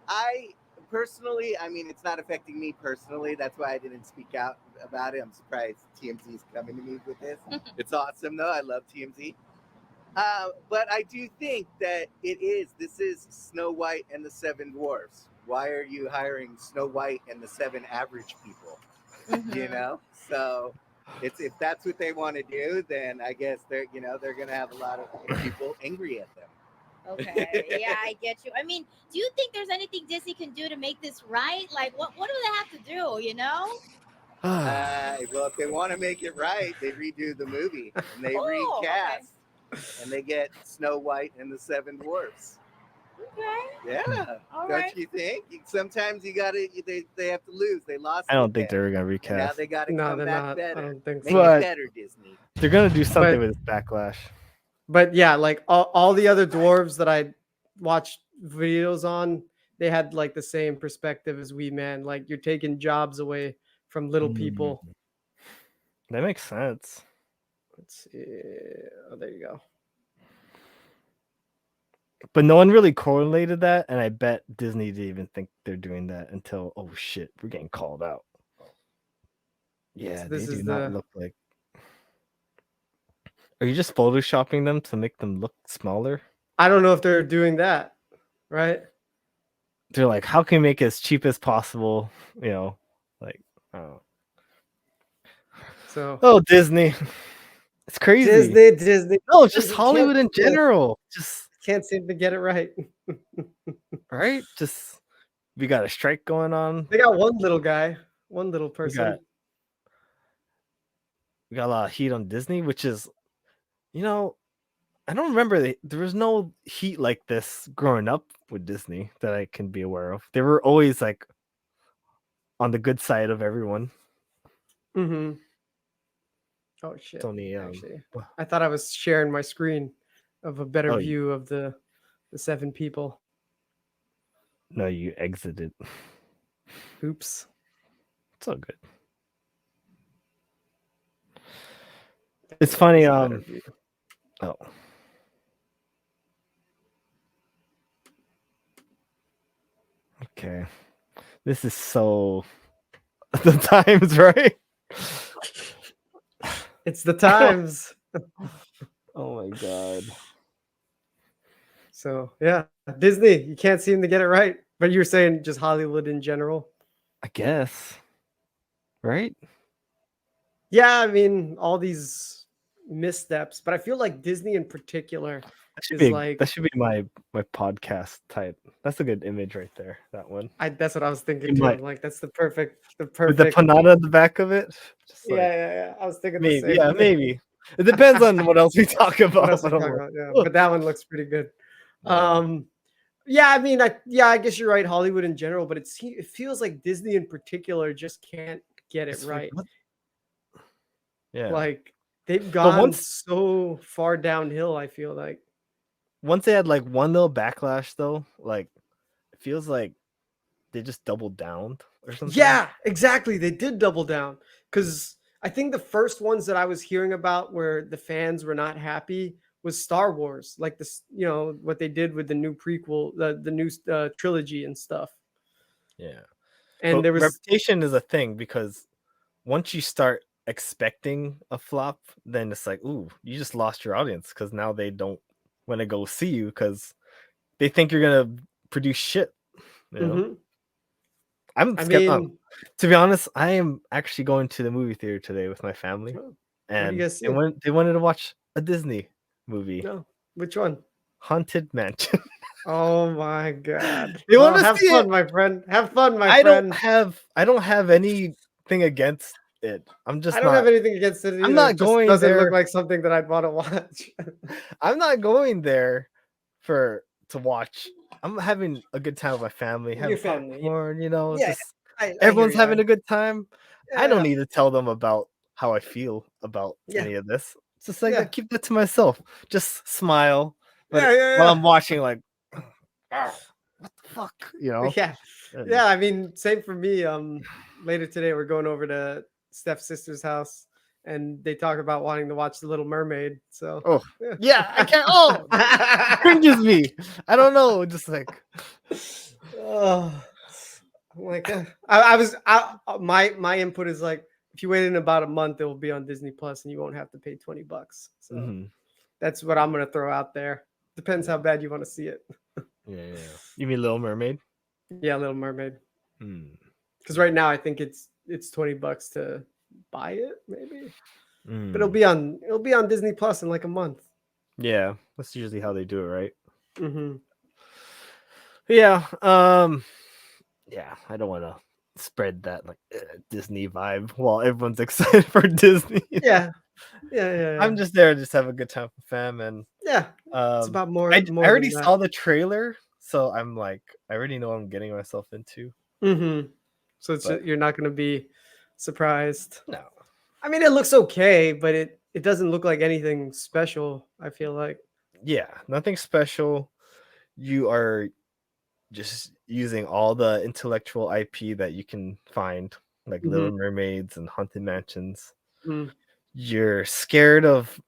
I personally, it's not affecting me personally. That's why I didn't speak out about it. I'm surprised TMZ is coming to me with this. It's awesome, though. I love TMZ. But I do think that this is Snow White and the Seven Dwarfs. Why are you hiring Snow White and the Seven Average People? You know, so if that's what they want to do, then I guess they're going to have a lot of people angry at them. Okay, yeah, I get you. I mean, do you think there's anything Disney can do to make this right? Like, what do they have to do, you know? Well, if they want to make it right, they redo the movie and they recast, and they get Snow White and the Seven Dwarfs. Okay. Yeah. All Don't right. you think? Sometimes they have to lose. They lost. I don't think they're gonna Now recast. they got to No, come they're back not. better. I don't think Make so. it better, Disney. They're gonna do something But- with this backlash. But yeah, like all the other dwarves that I watched videos on, they had like the same perspective as WeeMan. Like you're taking jobs away from little people. That makes sense. Let's see. Oh, there you go. But no one really correlated that, and I bet Disney didn't even think they're doing that until, oh shit, we're getting called out. Yeah, So they this do is not the- look like. Are you just photoshopping them to make them look smaller? I don't know if they're doing that, right? They're like, how can we make it as cheap as possible? You know, like, oh, So oh Disney, it's crazy. Disney. No, just Disney Hollywood in can't- general. Just can't seem to get it right. right. Just we got a strike going on. They got one little guy, one little person. We got a lot of heat on Disney, which is, you know, I don't remember there was no heat like this growing up with Disney that I can be aware of. They were always like on the good side of everyone. Mm-hmm. Oh shit! It's only, Actually, I thought I was sharing my screen of a better Oh, view of the seven people. No, you exited. Oops. It's all good. It's funny. That's a better view. Oh. Okay. This is so the times, right? It's the times. Oh my god. So yeah, Disney, you can't seem to get it right. But you were saying just Hollywood in general. I guess. Right? Yeah, I mean all these missteps, but I feel like Disney in particular That should is be like that should be my podcast type. That's a good image right there. That one. that's what I was thinking You too. might- Like that's the perfect. With the panada at the back of it. Just like, Yeah. I was thinking the maybe. same Yeah, thing. maybe. It depends on what else we talk about. What else we but I'm talk like, about, yeah, "Ugh." but that one looks pretty good. Yeah, I mean, I guess you're right, Hollywood in general, but it feels like Disney in particular just can't get it It's like, right. what- Yeah. Like they've gone once- so far downhill. I feel like. Once they had like one little backlash though, like it feels like they just doubled down or something. Yeah, exactly. They did double down because I think the first ones that I was hearing about where the fans were not happy was Star Wars, like this, you know, what they did with the new prequel, the new trilogy and stuff. Yeah. And But there was reputation is a thing because once you start expecting a flop, then it's like, ooh, you just lost your audience because now they don't want to go see you because they think you're gonna produce shit. You know? Mhm. I mean, to be honest, I am actually going to the movie theater today with my family, Oh, and guys they see? they wanted to watch a Disney movie, No, which one? Haunted Mansion. Oh my god! They want to have see fun, it. my friend. Have fun, my I friend. don't have anything against it. I'm just I don't not, have anything against it. Either. I'm not It just going doesn't there. look like something that I'd want to watch. I'm not going there to watch. I'm having a good time with my family, With having your family, yeah. popcorn, you know, Yeah, just I hear everyone's you, having man. a good time. I Yeah. don't need to tell them about how I feel about Yeah. any of this. It's just like Yeah. I keep that to myself. Just smile. But Yeah. while I'm watching, like, what the fuck, you know? Yeah. And- Yeah, I mean, same for me. Later today we're going over to Steph's sister's house and they talk about wanting to watch The Little Mermaid. So Oh, yeah, I can't. Oh, cringes me. I don't know. Just like, Oh, I'm like, my input is like, if you wait in about a month, it will be on Disney Plus and you won't have to pay $20. So mhm. That's what I'm gonna throw out there. Depends how bad you want to see it. Yeah. You mean Little Mermaid? Yeah, Little Mermaid. Hmm. Because right now I think it's $20 to buy it, maybe. But it'll Hmm. be on Disney Plus in like a month. Yeah, that's usually how they do it, right? Mm-hmm. Yeah. Yeah, I don't want to spread that like Disney vibe while everyone's excited for Disney. Yeah. I'm just there to just have a good time with fam, and yeah. It's about more. I more already than that. saw the trailer, so I'm like, I already know what I'm getting myself into. Mm-hmm. So But- you're not going to be surprised. No. I mean, it looks okay, but it doesn't look like anything special, I feel like. Yeah, nothing special. You are just using all the intellectual IP that you can find, like Little Mermaids and Haunted Mansions. Mm. You're scared of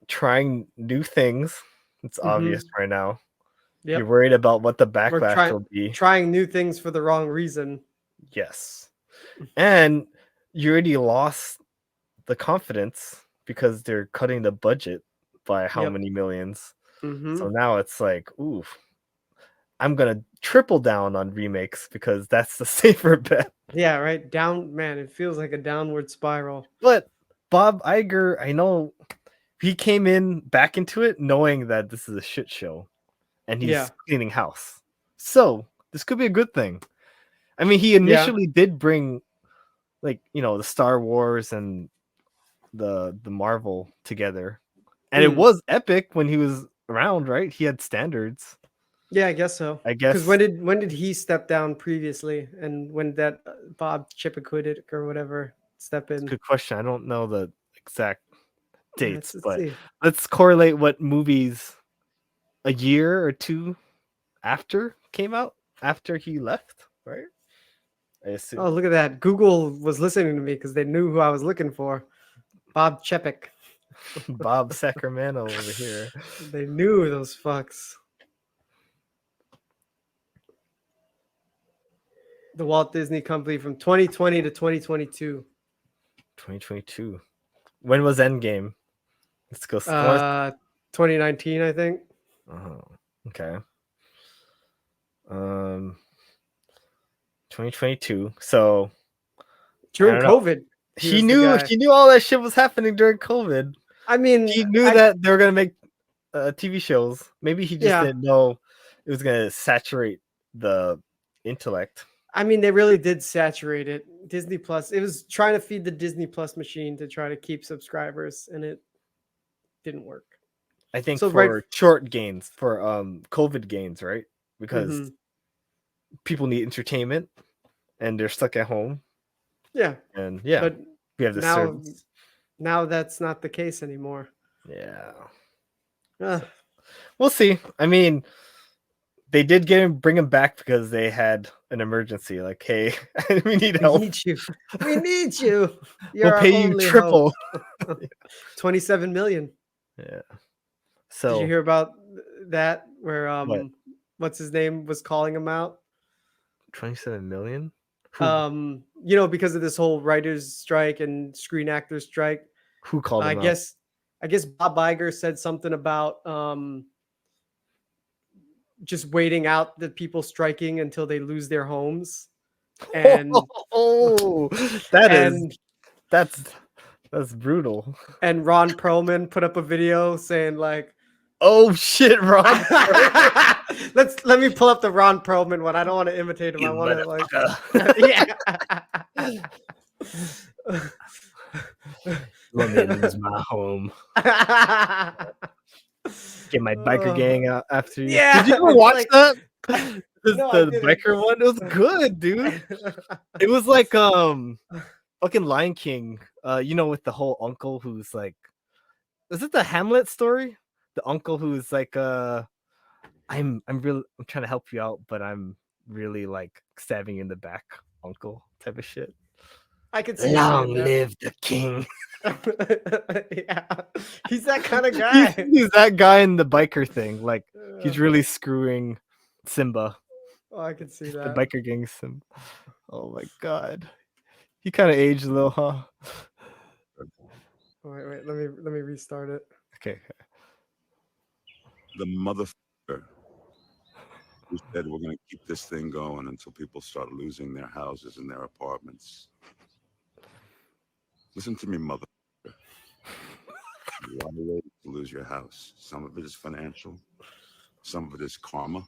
trying new things. It's obvious right now. Yep. You're worried about what the backlash will be. Trying new things for the wrong reason. Yes. And you already lost the confidence because they're cutting the budget by how many millions. So now it's like, oof, I'm going to triple down on remakes because that's the safer bet. Yeah, right. Man, it feels like a downward spiral. But Bob Iger, I know he came back into it knowing that this is a shit show and he's cleaning house. So this could be a good thing. I mean, he initially did bring like, the Star Wars and the Marvel together. And it was epic when he was around, right? He had standards. Yeah, I guess so. I guess because when did he step down previously, and when that Bob Chapek or whatever step in? Good question. I don't know the exact dates, Let's but see. let's correlate what movies a year or two after came out after he left, right? I assume. Oh, look at that! Google was listening to me because they knew who I was looking for. Bob Chapek. Bob Sacramento over here. They knew those fucks. The Walt Disney Company from 2020 to 2022. 2022. When was Endgame? Let's go. 2019, I think. Oh, okay. 2022. So during COVID, he knew all that shit was happening during COVID. I mean, he knew that they were gonna make TV shows. Maybe he just didn't know it was gonna saturate the intellect. I mean, they really did saturate it. Disney Plus. It was trying to feed the Disney Plus machine to try to keep subscribers, and it didn't work. I think for short gains, for COVID gains, right? Because people need entertainment, and they're stuck at home. Yeah, and but we have the service. Now that's not the case anymore. Yeah, we'll see. I mean, they did bring him back because they had an emergency. Like, hey, we need help. We need you. We need you. We'll pay you triple. 27 million. Yeah. So did you hear about that? Where what's his name was calling him out? 27 million. Because of this whole writers' strike and Screen Actors strike. Who called him out? I guess Bob Iger said something about just waiting out the people striking until they lose their homes. And that's brutal. And Ron Perlman put up a video saying like, "Oh shit, Ron." Let me pull up the Ron Perlman one. I don't want to imitate him. I want to like London is my home. Get my biker gang out after you. Yeah, did you ever watch that? No, the biker one? It was good, dude. It was like fucking Lion King. With the whole uncle who's like, is it the Hamlet story? The uncle who's like, I'm trying to help you out, but I'm really like stabbing you in the back, uncle type of shit. I could see. Long live the king. Yeah, he's that kind of guy. He's that guy in the biker thing. Like he's really screwing Simba. Oh, I can see that. The biker gang Simba. Oh my god, he kind of aged a little, huh? Wait, let me restart it. Okay. the motherfucker who said we're going to keep this thing going until people start losing their houses and their apartments. Listen to me, motherfucker. A lot of ways to lose your house. Some of it is financial, some of it is karma,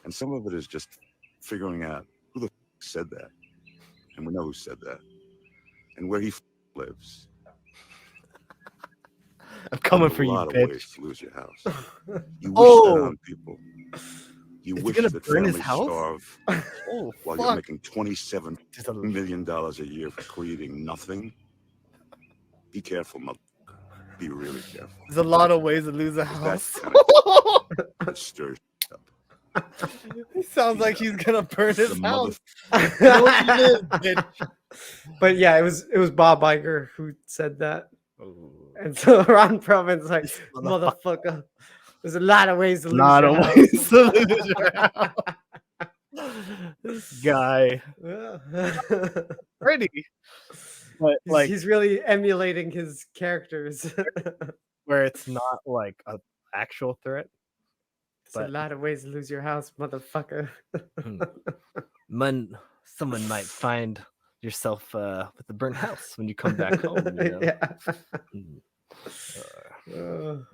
and some of it is just figuring out who the said that. And we know who said that and where he lives. I'm coming for you, a lot of bitch. ways to lose your house. You wish that on people. You wish gonna that burn his families house? starve Oh, while fuck. you're making $27 million a year for creating nothing. Be careful, mother. Be really careful. There's a lot of ways to lose a That's house. kind of stirs up. He sounds like he's gonna burn his house. But yeah, it was Bob Iger who said that. And so Ron Perlman's like, motherfucker, there's a lot of ways to lose Lot your of house. ways to lose your house. This guy. Yeah. Pretty. But like he's really emulating his characters. where it's not like an actual threat. There's a lot of ways to lose your house, motherfucker. Someone might find yourself with a burnt house when you come back home. You know?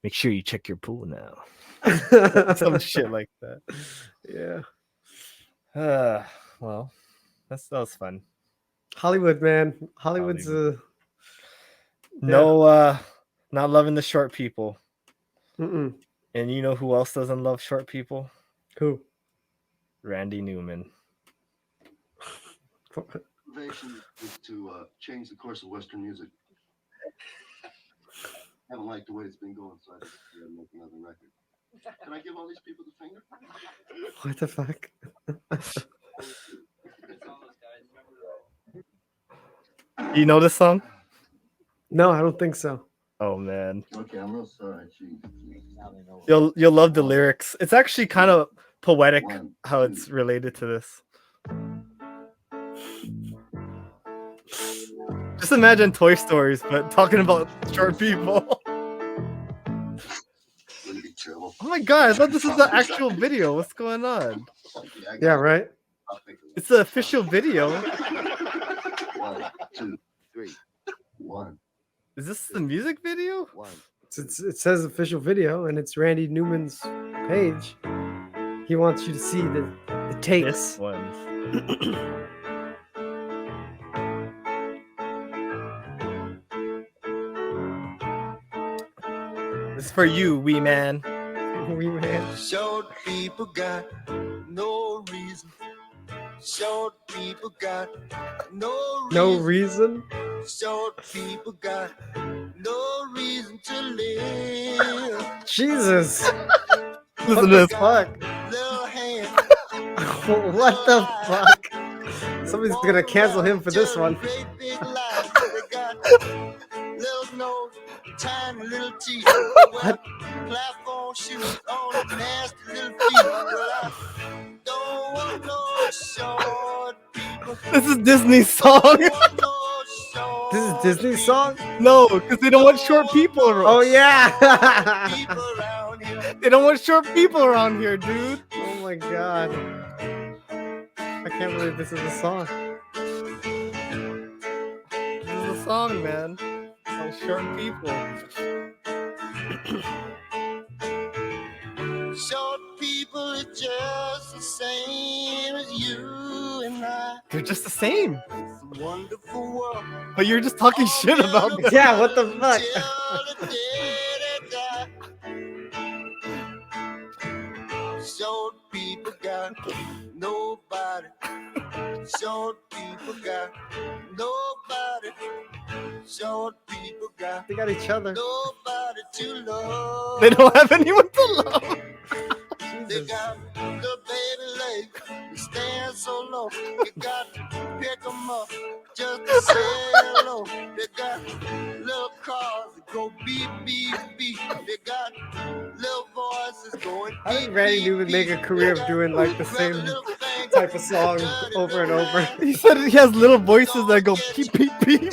Make sure you check your pool now. Some shit like that. Yeah. Well, that was fun. Hollywood, man. Hollywood's not loving the short people. Mm-mm. And you know who else doesn't love short people? Who? Randy Newman. Innovation is to change the course of Western music. I haven't liked the way it's been going, so I just make another record. Can I give all these people the finger? What the fuck? You know this song? No, I don't think so. Oh man. Okay, I'm real sorry. You'll love the lyrics. It's actually kind of poetic how it's related to this. Just imagine Toy Stories, but talking about short people. Oh my god, I thought this was the actual video. What's going on? Yeah, right? It's the official video. 1, 2, 3, 1. Is this the music video? It says official video, and it's Randy Newman's page. He wants you to see the takes. This one. This is for you, WeeMan. WeeMan. Short people got no reason. Short people got no reason. Short people got no reason to live. Jesus. Listen to this. Fuck. Little hand. What the fuck? Somebody's gonna cancel him for this one. Little nose, tiny little teeth. What? Platform shoes on nasty little feet. Well, I don't want no short people. This is Disney's song. This is Disney's song? No, because they don't want short people around. Oh yeah. They don't want short people around here, dude. Oh my god. I can't believe this is a song. This is a song, man. On short people. Short people are just the same as you and I. They're just the same. It's a wonderful world. But you're just talking shit about me. Yeah, what the fuck? Short people got nobody. Short people got nobody. Short people got They got each other. nobody to love. They don't have anyone to love. They got the baby legs, they stand so low. You got to pick them up just to say hello. They got little cars that go beep, beep, beep. They got little voices going How did Randy Newman make a career of doing like the same type of song over and over? He said he has little voices that go peep, peep, peep.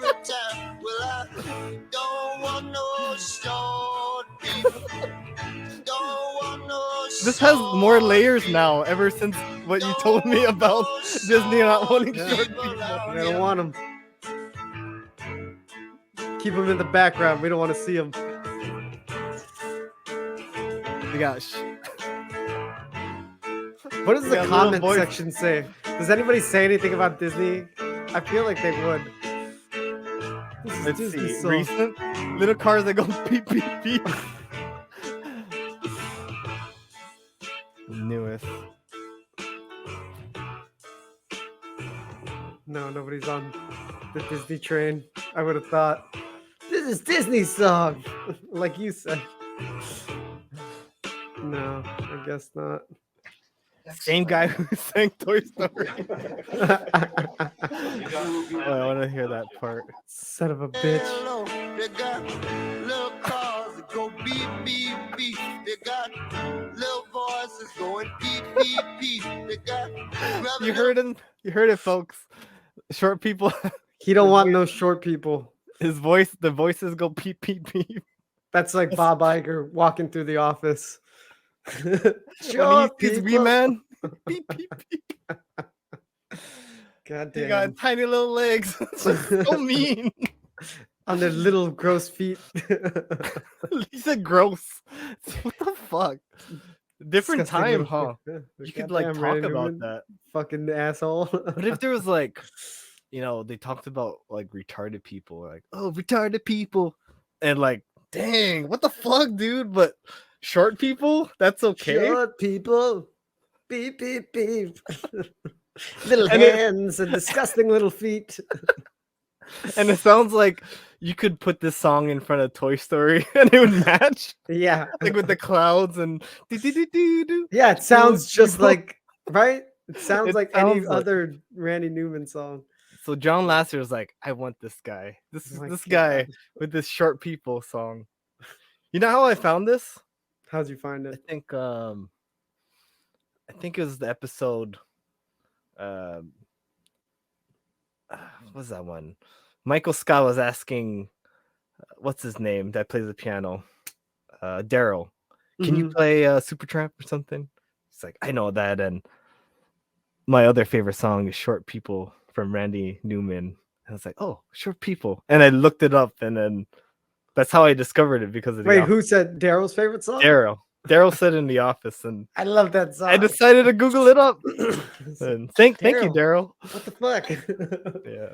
every time. Well, I don't want no short people. This has more layers now ever since what you told me about Disney not wanting short people. They don't want them. Keep them in the background. We don't want to see them. Gosh. What does the comment section say? Does anybody say anything about Disney? I feel like they would. Let's see. Recent little cars that go beep beep beep. Newest. No, nobody's on the Disney train. I would have thought this is Disney's song, like you said. No, I guess not. Same guy who sang Toy Story. I want to hear that part. Son of a bitch. They got little cars that go beep, beep, beep. They got little voices going beep, beep, beep. They got You heard him. You heard it, folks. Short people. He don't want no short people. The voices go beep, beep, beep. That's like Bob Iger walking through the office. When he's WeeMan. Beep, beep, beep. God They damn. got tiny little legs. So mean. On their little gross feet. He said gross. What the fuck? Different Disgusting time, little huh? feet. You could Goddamn, like talk Randy about Newman. that. Fucking asshole. But if there was like, they talked about like retarded people, like, oh, retarded people, and like, dang, what the fuck, dude? But short people, that's okay. Short people. Beep, beep, beep. Little And hands and disgusting little feet. And it sounds like you could put this song in front of Toy Story and it would match. Yeah. Like with the clouds and do-do-do-do-do. Yeah, it sounds just people. like, right? It sounds It like any sounds like- other Randy Newman song. So John Lasseter was like, I want this guy. This is Oh my this guy with this short people song. You know how I found this? How'd you find I it? think it was the episode what was that one? Michael Scott was asking what's his name that plays the piano? Daryl. Can you play Supertramp or something? It's like, I know that, and my other favorite song is Short People from Randy Newman. And I was like, oh, Short People. And I looked it up, and then that's how I discovered it because of the Wait, Office. who said Daryl's favorite song? Daryl. Daryl said in The Office, and I love that song. I decided to Google it up. And thank you, Daryl. What the fuck? Yeah.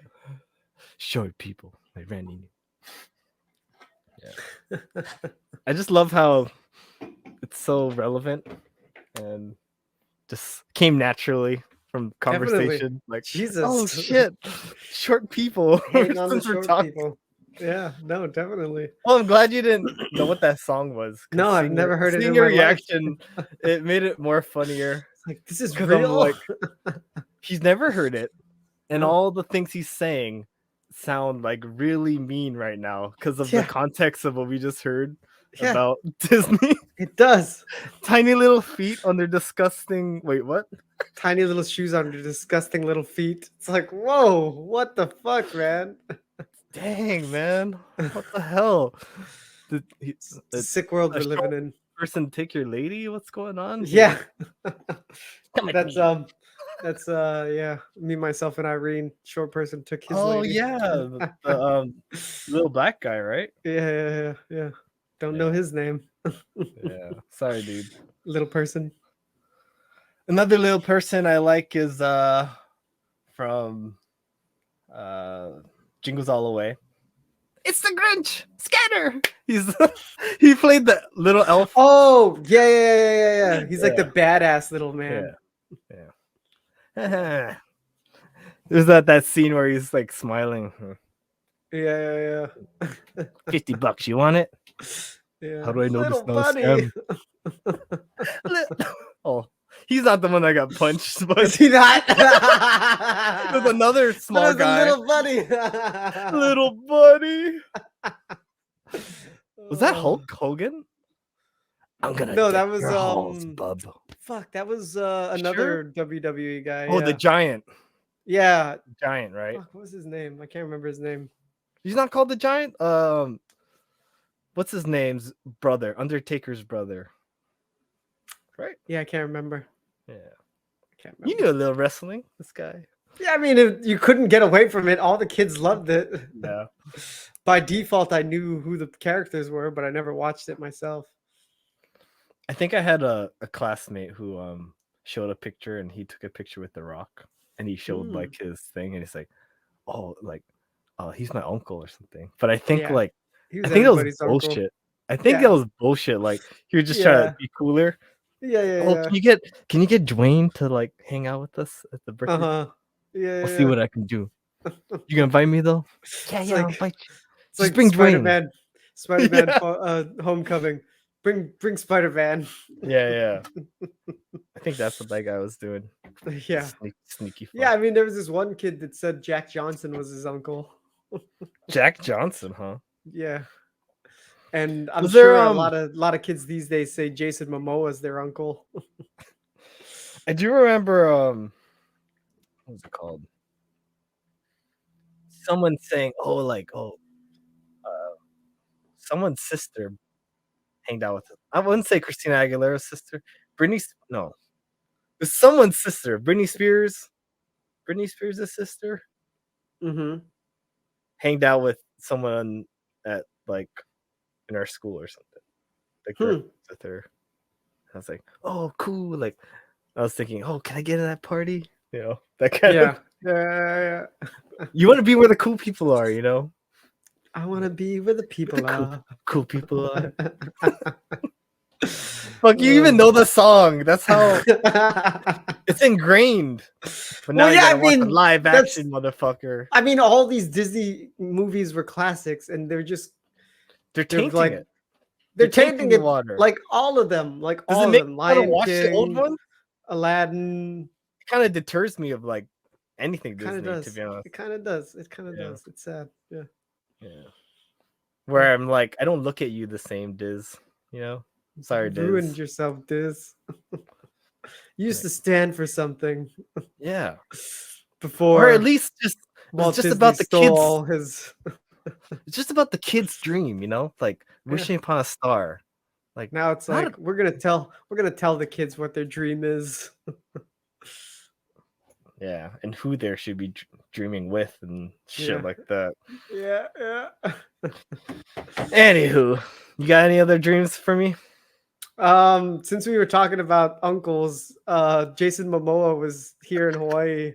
Short People by Randy Newman. Yeah. I just love how it's so relevant and just came naturally from conversation. Definitely. Like, Jesus. oh shit, short people. Hating on the Since we're short talking- people. Yeah, no, definitely. Well, I'm glad you didn't know what that song was. 'cause No, I've seeing never your- heard it seeing in your my life. reaction, it made it more funnier. It's like, this is 'Cause I'm real. like, he's never heard it, and No. all the things he's saying sound like really mean right now because of Yeah. the context of what we just heard Yeah. about Disney. It does. Tiny little feet on their disgusting. Wait, what? Tiny little shoes on your disgusting little feet. It's like, whoa, what the fuck, man? Dang, man, what the hell? Did he, It's a sick world a we're living in. person take your lady? What's going on? Yeah. Come at That's me. that's yeah. Me, myself, and Irene. Short person took his Oh lady. yeah, the little black guy, right? Yeah. Don't know his name. Yeah. Sorry, dude. Little person. Another little person I like is from Jingles All the Way. It's the Grinch, Scatter. He played the little elf. Oh, yeah. He's like the badass little man. Yeah. There's that scene where he's like smiling. Yeah. $50, you want it? Yeah. How do I know Little this no buddy. scam? Oh, he's not the one that got punched, but Is he not? there's another small There's a guy. little buddy. Little buddy. Was that Hulk Hogan? I'm gonna. No, that get was your balls, bub. fuck, that was another WWE guy. Oh, yeah. the Giant. Yeah. Giant, right? Fuck, what was his name? I can't remember his name. He's not called the Giant. What's his name's brother? Undertaker's brother. right? Yeah, I can't remember. Yeah, I can't you remember. knew a little wrestling. This guy. Yeah, I mean, you couldn't get away from it. All the kids loved it. Yeah. By default, I knew who the characters were, but I never watched it myself. I think I had a classmate who showed a picture, and he took a picture with The Rock, and he showed like his thing, and he's like, "Oh, like, he's my uncle or something." But I think Yeah. like He I was think it was everybody's uncle. bullshit. I think Yeah. it was bullshit. Like he was just trying Yeah. to be cooler. Yeah. Oh, can you get Dwayne to like hang out with us at the birthday? Yeah. I'll see what I can do. You gonna invite me though? Yeah, It's I'll like- invite you. It's Just like bring Dwayne. Spider-Man, Yeah. Homecoming. Bring Spider-Man. Yeah. I think that's what that guy was doing. Yeah. Sneaky. Fun. Yeah, I mean, there was this one kid that said Jack Johnson was his uncle. Jack Johnson, huh? Yeah. And I'm Was sure there, a lot of kids these days say Jason Momoa is their uncle. I do remember what was it called? Someone saying, someone's sister hanged out with him. I wouldn't say Christina Aguilera's sister. No. It was someone's sister. Britney Spears' sister Mm-hmm. hanged out with someone at like in our school or something. Like with her. I was like, oh, cool. Like I was thinking, oh, can I get in that party? You know, that kind of. Yeah. You want to be where the cool people are, you know? I want to be where the people are. Cool people are. Fuck, you even know the song. That's how it's ingrained. But now you gotta watch the live action, motherfucker. I mean, all these Disney movies were classics, and they're tainting like, it. They're tainting tainting the it, water. like all of them. Like Does all it of make them. you want to Lion watch the old King, one? Aladdin. It kind of deters me of like anything Kind Disney, of does. to be honest. It kind of does. It kind of does. It's sad. Yeah. Where I'm like, I don't look at you the same, Diz. You know? Sorry, You Diz. ruined yourself, Diz. You used to stand for something. Yeah. Before, Or at least just Walt it's just Disney about the stole kids. all his. It's just about the kid's dream, you know, like wishing upon a star. Like Now it's like we're gonna tell the kids what their dream is. Yeah, and who there should be dreaming with and shit Yeah. like that. Yeah. Anywho, you got any other dreams for me? Since we were talking about uncles, Jason Momoa was here in Hawaii.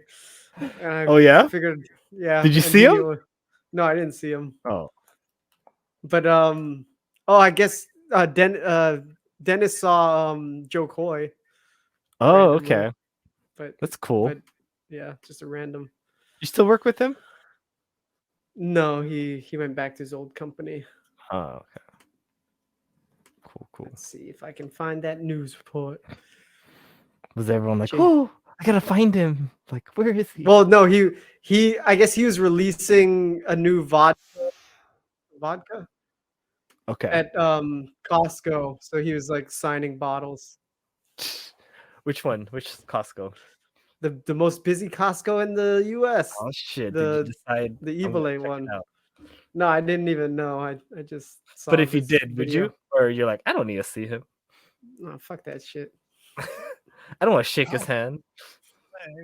And I Oh, yeah? figured, yeah. Did you and see him? No, I didn't see him. Oh. But I guess Dennis saw Joe Coy. Oh, randomly. okay. But That's cool. But yeah, just a random. You still work with him? No, he went back to his old company. Oh, okay. Cool. Let's see if I can find that news report. Was everyone like, Jay- oh, I gotta find him? Like, where is he? Well, no, he I guess he was releasing a new vodka Okay. at Costco. So he was like signing bottles. Which one? Which Costco? The most busy Costco in the US. Oh shit! The Did you decide the I'm gonna Evil check it one. out? No, I didn't even know. I just saw But if you this did, would video. you? Or you're like, I don't need to see him. No, fuck that shit. I don't want to shake his hand.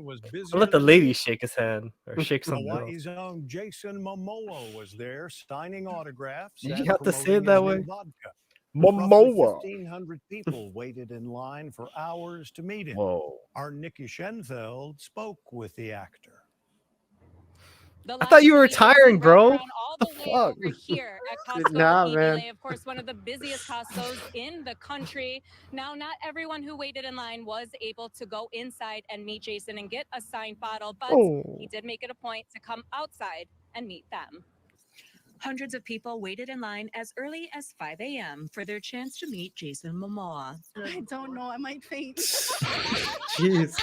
Was I'll let the lady shake his hand or shake something else. Hawaii's own Jason Momoa was there signing autographs. Did you and have to say it promoting that his new way? vodka. Momoa. 1,500 people waited in line for hours to meet him. Whoa. Our Nikki Schenfeld spoke with the actor. I thought you were retiring, bro. All the way Fuck. over here at Costco Nah, in man. LA, of course, one of the busiest Costco's in the country. Now, not everyone who waited in line was able to go inside and meet Jason and get a signed bottle, but Oh. he did make it a point to come outside and meet them. Hundreds of people waited in line as early as 5 a.m. for their chance to meet Jason Momoa. I don't know. I might faint. Jeez.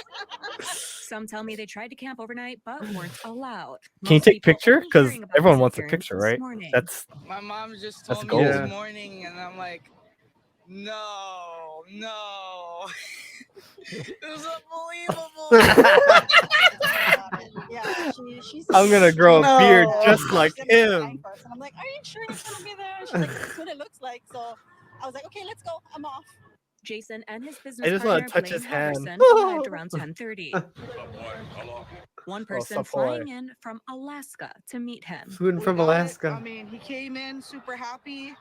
Some tell me they tried to camp overnight but weren't allowed. Can you Most take people picture? only Because hearing about everyone his wants a appearance picture, this right? morning. That's My mom just That's told me gold. this morning, and I'm like, no. It was unbelievable. Yeah, she's I'm gonna grow a beard just No. like him. And I'm like, are you sure he's gonna be there? She's like, this is what it looks like. So I was like, okay, let's go. I'm off. Jason and his I business just want partner to touch Blaine his hand. Henderson arrived around 10:30. One person sup, flying boy. in from Alaska to meet him. Flew in We from got it. Alaska. I mean, he came in super happy,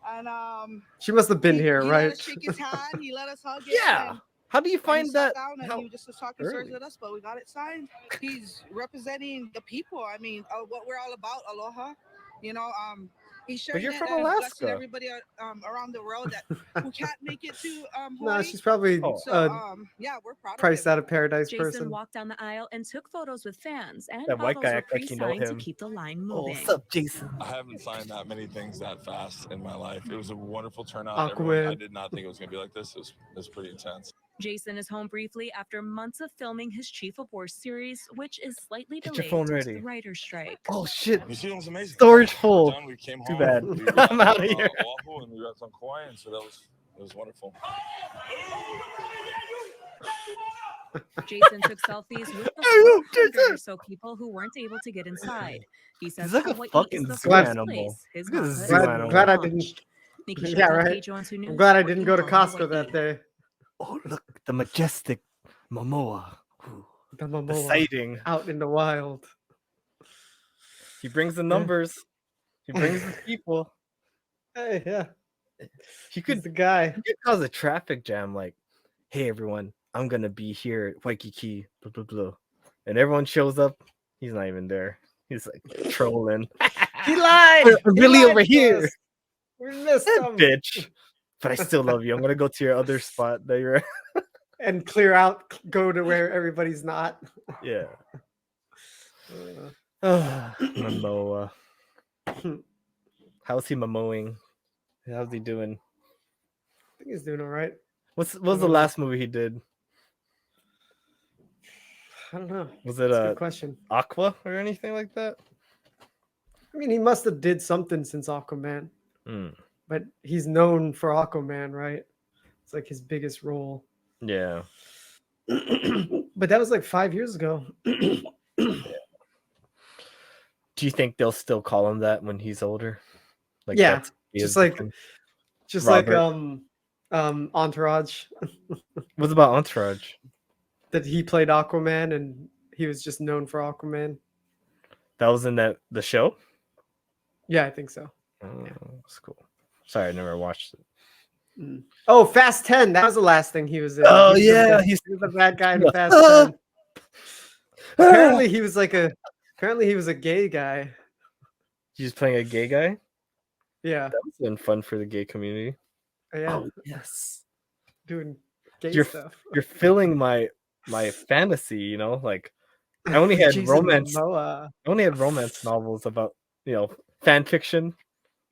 and She must have been he, here, he let right? us shake his hand. He let us hug it. Yeah. And How do you and he find sat that? down and How he just was talking stories early? with us, but we got it signed. He's representing the people. I mean, what we're all about, aloha. You know, he's But sharing you're it from and blessing Alaska. everybody around the world that who can't make it to No, Hawaii. she's probably So yeah, we're proud of priced him. out of paradise Jason person. walked down the aisle and took photos with fans, and That white bottles guy were act like you know pre-signed to him. keep the line Oh, moving. what's up, Jason? I haven't signed that many things that fast in my life. It was a wonderful turnout. Aquaman. Everyone, I did not think it was going to be like this. It was pretty intense. Jason is home briefly after months of filming his Chief of War series, which is slightly Get your delayed phone due to ready. the writer's strike. Oh shit! New Zealand was amazing. Storage We're full. done. We came Too home. bad. We got I'm out of here. Oahu and we got some Kauai, and so it was wonderful. Jason took selfies with the hunters, so people who weren't able to get inside. He says He's like a Hawaii fucking is the zoo first animal. place his Look at this manhood zoo will animal. Glad I launch. didn't. Nikki Yeah, Shantel, right. KJON2 News, I'm glad I didn't go to Oahu, Costco that day. Oh, look, the majestic Momoa. Ooh, The the Momoa sighting. out in the wild. He brings the numbers. He brings the people. Hey, yeah. He could He's the guy. He could cause a traffic jam. Like, hey everyone, I'm gonna be here at Waikiki. Blah blah blah. And everyone shows up. He's not even there. He's like trolling. He lied. I'm He really lied over to here. us. We missed him. Bitch. But I still love you. I'm gonna go to your other spot that you're at. And clear out, go to where everybody's not. Yeah. Momoa. How's he momoing? How's he doing? I think he's doing all right. What was the last movie he did? I don't know. Was it That's a good question. Aqua or anything like that? I mean, he must have did something since Aquaman. But he's known for Aquaman, right? It's like his biggest role. Yeah. But that was like 5 years ago. Yeah. Do you think they'll still call him that when he's older? Like Yeah, that's- he just is like become- just like Robert. Entourage. What's about Entourage? That he played Aquaman and he was just known for Aquaman. That was in the show? Yeah, I think so. Oh, that's cool. Sorry, I never watched it. Oh, Fast 10. That was the last thing he was in. Oh, He was yeah, he was the bad guy in Yeah. Fast 10. Apparently he was a gay guy. He's playing a gay guy? Yeah. That was been fun for the gay community. Yeah. Oh, yes. Doing gay You're stuff. you're filling my fantasy, you know, like I only had Jason romance. Momoa. I only had romance novels about, fan fiction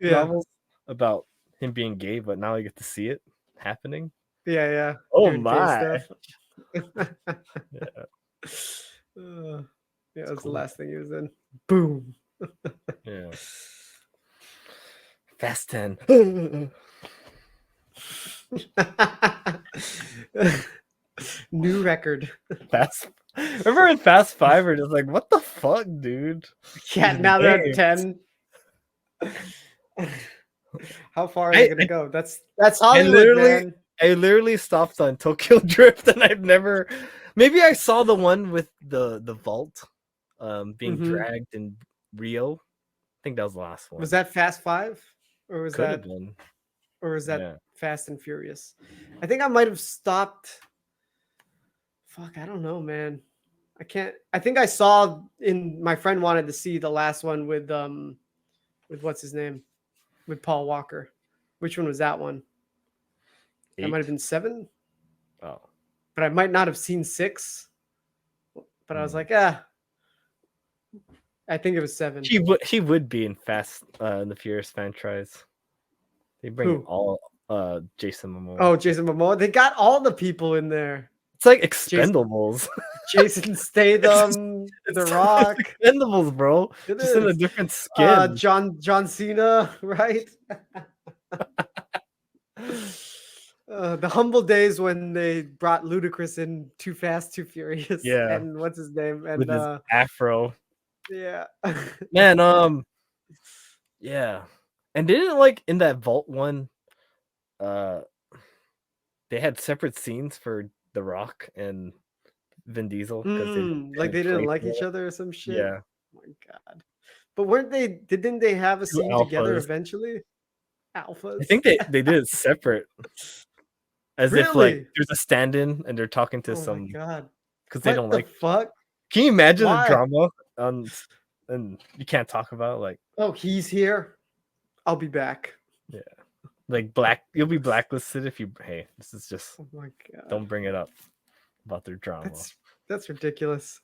novels about him being gay, but now I get to see it happening. Yeah, yeah. Oh Doing gay my. stuff. Yeah. Yeah, that was the last thing he was in. Boom. Yeah. Fast 10. New record. Fast. Remember in Fast 5, we're just like, what the fuck, dude? Yeah, These now they're games. at 10. How far are they gonna go? That's Hollywood, man. I literally stopped on Tokyo Drift, and I've never. Maybe I saw the one with the vault, being Mhm. dragged in Rio. I think that was the last one. Was that Fast 5? Or was Could have that been. or was that Fast and Furious? I think I might have stopped. Fuck, I don't know, man. I think I saw my friend wanted to see the last one with what's his name? With Paul Walker. Which one was that one? That might have been 7. Oh. But I might not have seen 6. But I was like, I think it was 7. He would be in Fast in the Furious franchise. They bring Who? all Jason Momoa. Oh, Jason Momoa. They got all the people in there. It's like Expendables. Jason Statham, The Rock. Expendables, bro. It Just in a is. different skin. John Cena, right? The humble days when they brought Ludacris in Too Fast, Too Furious. Yeah. And what's his name? And With his afro. yeah. Man, yeah. And didn't like in that vault one, they they had separate scenes for The Rock and Vin Diesel because like they didn't like each other or some shit. Yeah. Oh my god. But didn't they have a scene together alphas. eventually? Alphas. I think they did it separate. As if like there's a stand-in and they're talking to some. Oh my god. Because they don't like. Fuck. Can you imagine Why? the drama and you can't talk about like. Oh, he's here. I'll be back. Yeah. Like you'll be blacklisted if you. Hey, this is just. Oh my god. Don't bring it up about their drama. That's ridiculous.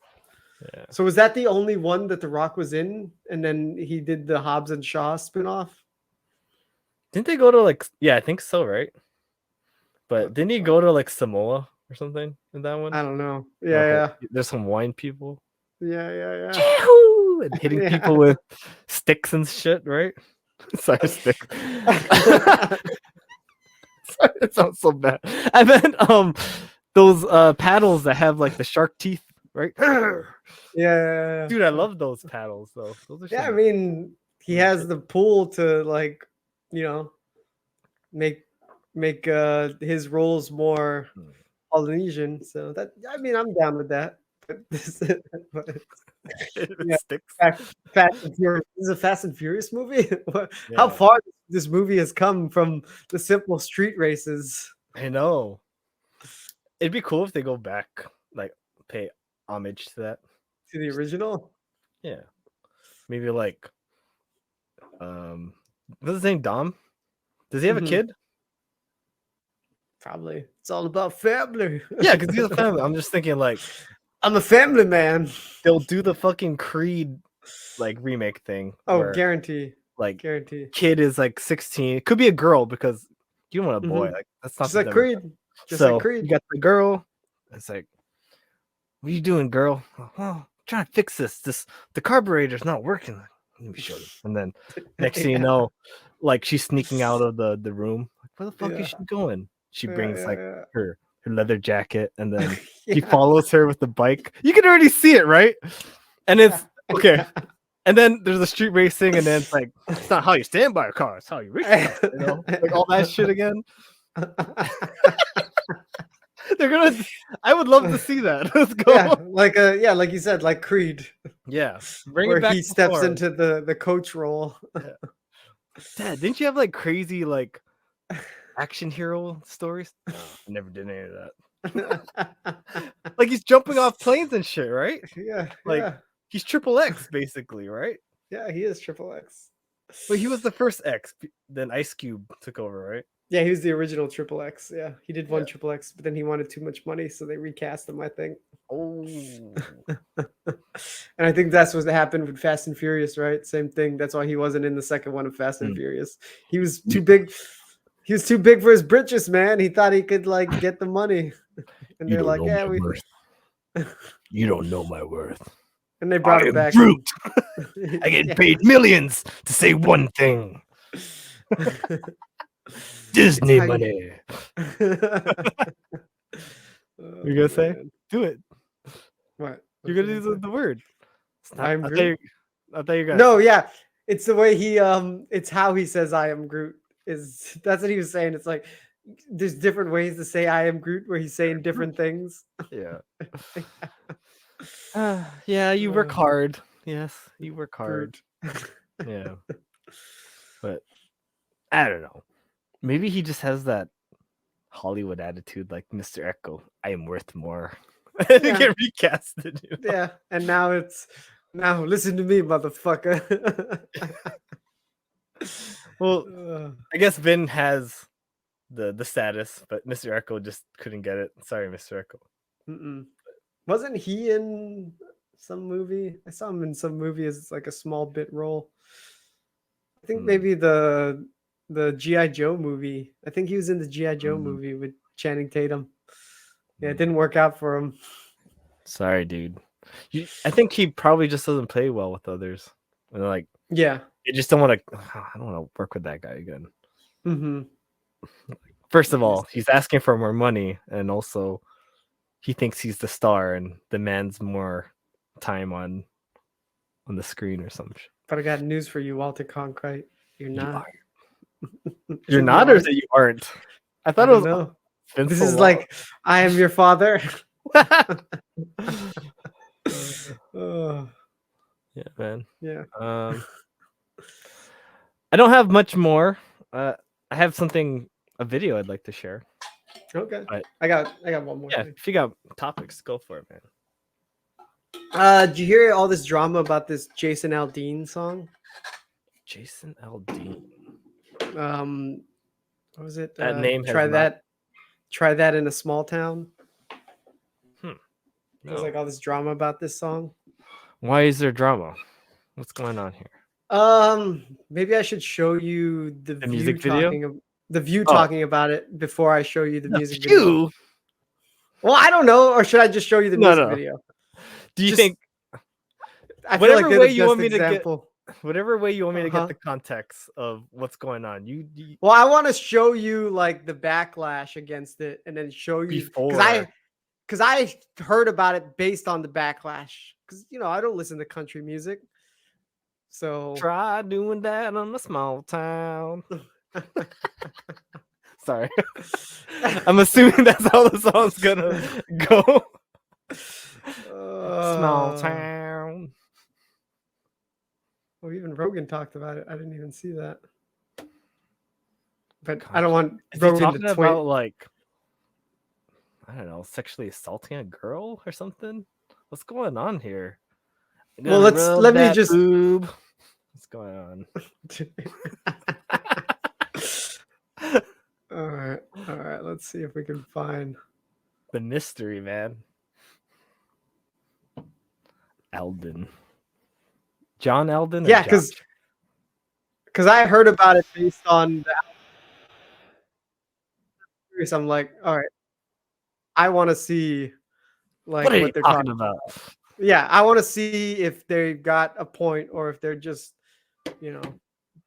Yeah. So was that the only one that The Rock was in, and then he did the Hobbs and Shaw spinoff? Didn't they go to like? Yeah, I think so, right? But didn't he go to like Samoa or something in that one? I don't know. Yeah. There's some wine people. Yeah. Yahoo! And hitting people with sticks and shit, right? Sorry, sticks. Sorry, it sounds so bad. I meant those paddles that have like the shark teeth, right? Yeah. Dude, I love those paddles though. Those are I mean, he has the pool to like, make his roles more Polynesian. So that I'm down with that. But sticks. Fast and Furious. This is a Fast and Furious movie. How far this movie has come from the simple street races. I know. It'd be cool if they go back, like pay homage to that. To the original? Yeah. Maybe like what's his name? Dom? Does he have a kid? Probably. It's all about family. Yeah, because he's a family. I'm just thinking like I'm a family man. They'll do the fucking Creed like remake thing. Oh, guarantee. Like guarantee. Kid is like 16. It could be a girl because you don't want a boy. Like that's not just like Creed. Just like Creed. You got the girl. It's like, what are you doing, girl? Well, I'm trying to fix this. The carburetor's not working. Let me show you. And then next thing you know, like she's sneaking out of the room. Like, where the fuck is she going? She brings her leather jacket, and then he follows her with the bike. You can already see it, right? And it's okay. And then there's the street racing, and then it's like, it's not how you stand by a car, it's how you race a car, like all that shit again. I would love to see that. Let's go. Yeah, like you said, like Creed. Yeah. Bring it back he steps into the coach role. Dad, didn't you have like crazy like action hero stories? No, I never did any of that. Like he's jumping off planes and shit, right? Yeah. Like he's triple X basically, right? Yeah, he is triple X. But he was the first X, then Ice Cube took over, right? Yeah, he was the original triple X. Yeah, he did one triple X, but then he wanted too much money, so they recast him, I think. Oh. And I think that's what happened with Fast and Furious, right? Same thing. That's why he wasn't in the second one of Fast and Furious. He was too big. He was too big for his britches, man. He thought he could like get the money, and they're like, "Yeah, we." You don't know my worth. And they brought him back. Groot. I get paid millions to say one thing. Disney money. You're gonna say? Do it. What? You're gonna use the word. I am I Groot. thought you guys. No, yeah, it's the way he it's how he says "I am Groot." That's what he was saying. It's like there's different ways to say "I am Groot" where he's saying different things. Yeah. Yeah, you work hard. Yes, you work hard. Yeah. But I don't know. Maybe he just has that Hollywood attitude like Mr. Echo. I am worth more. Get recasted. You know? Yeah. And now listen to me, motherfucker. Well, I guess Vin has the status, but Mr. Echo just couldn't get it. Sorry, Mr. Echo. Wasn't he in some movie? I saw him in some movie as like a small bit role. I think maybe the G.I. Joe movie. I think he was in the G.I. Joe movie with Channing Tatum. Yeah, it didn't work out for him. Sorry, dude. I think he probably just doesn't play well with others. And like, yeah, you just don't want to. I don't want to work with that guy again. Mm-hmm. First of all, he's asking for more money, and also he thinks he's the star and demands more time on the screen or something. But I got news for you, Walter Cronkite. You're not. You're not, or is it you aren't? I thought it was. This is like, I am your father. Yeah, man. Yeah. I don't have much more. I have a video I'd like to share. Okay. But, I got one more. Yeah, thing. if you got topics, go for it, man. Did you hear all this drama about this Jason Aldean song? Jason Aldean. What was it? That name has try not- that. Try that in a small town. There's No. like all this drama about this song. Why is there drama? What's going on here? Maybe I should show you the music video? talking about it before I show you the music View? video. Well, I don't know, or should I just show you the music video? Do you think I feel like whatever they're way the you best want me example. whatever way you want me to Uh-huh. get the context of what's going on, you Well, I want to show you like the backlash against it, and then show you because I heard about it based on the backlash. Because I don't listen to country music, so try doing that on a small town. Sorry, I'm assuming that's how the song's gonna go. Small town. Well, even Rogan talked about it. I didn't even see that. But I don't want Is he Rogan talking to about like, I don't know, sexually assaulting a girl or something? What's going on here? Well, let me just. Boob. What's going on? All right. Let's see if we can find the mystery, man. Alden. John Alden? Yeah, because I heard about it based on the. I'm like, all right, I want to see like what are you they're talking about? Yeah, I want to see if they got a point or if they're just,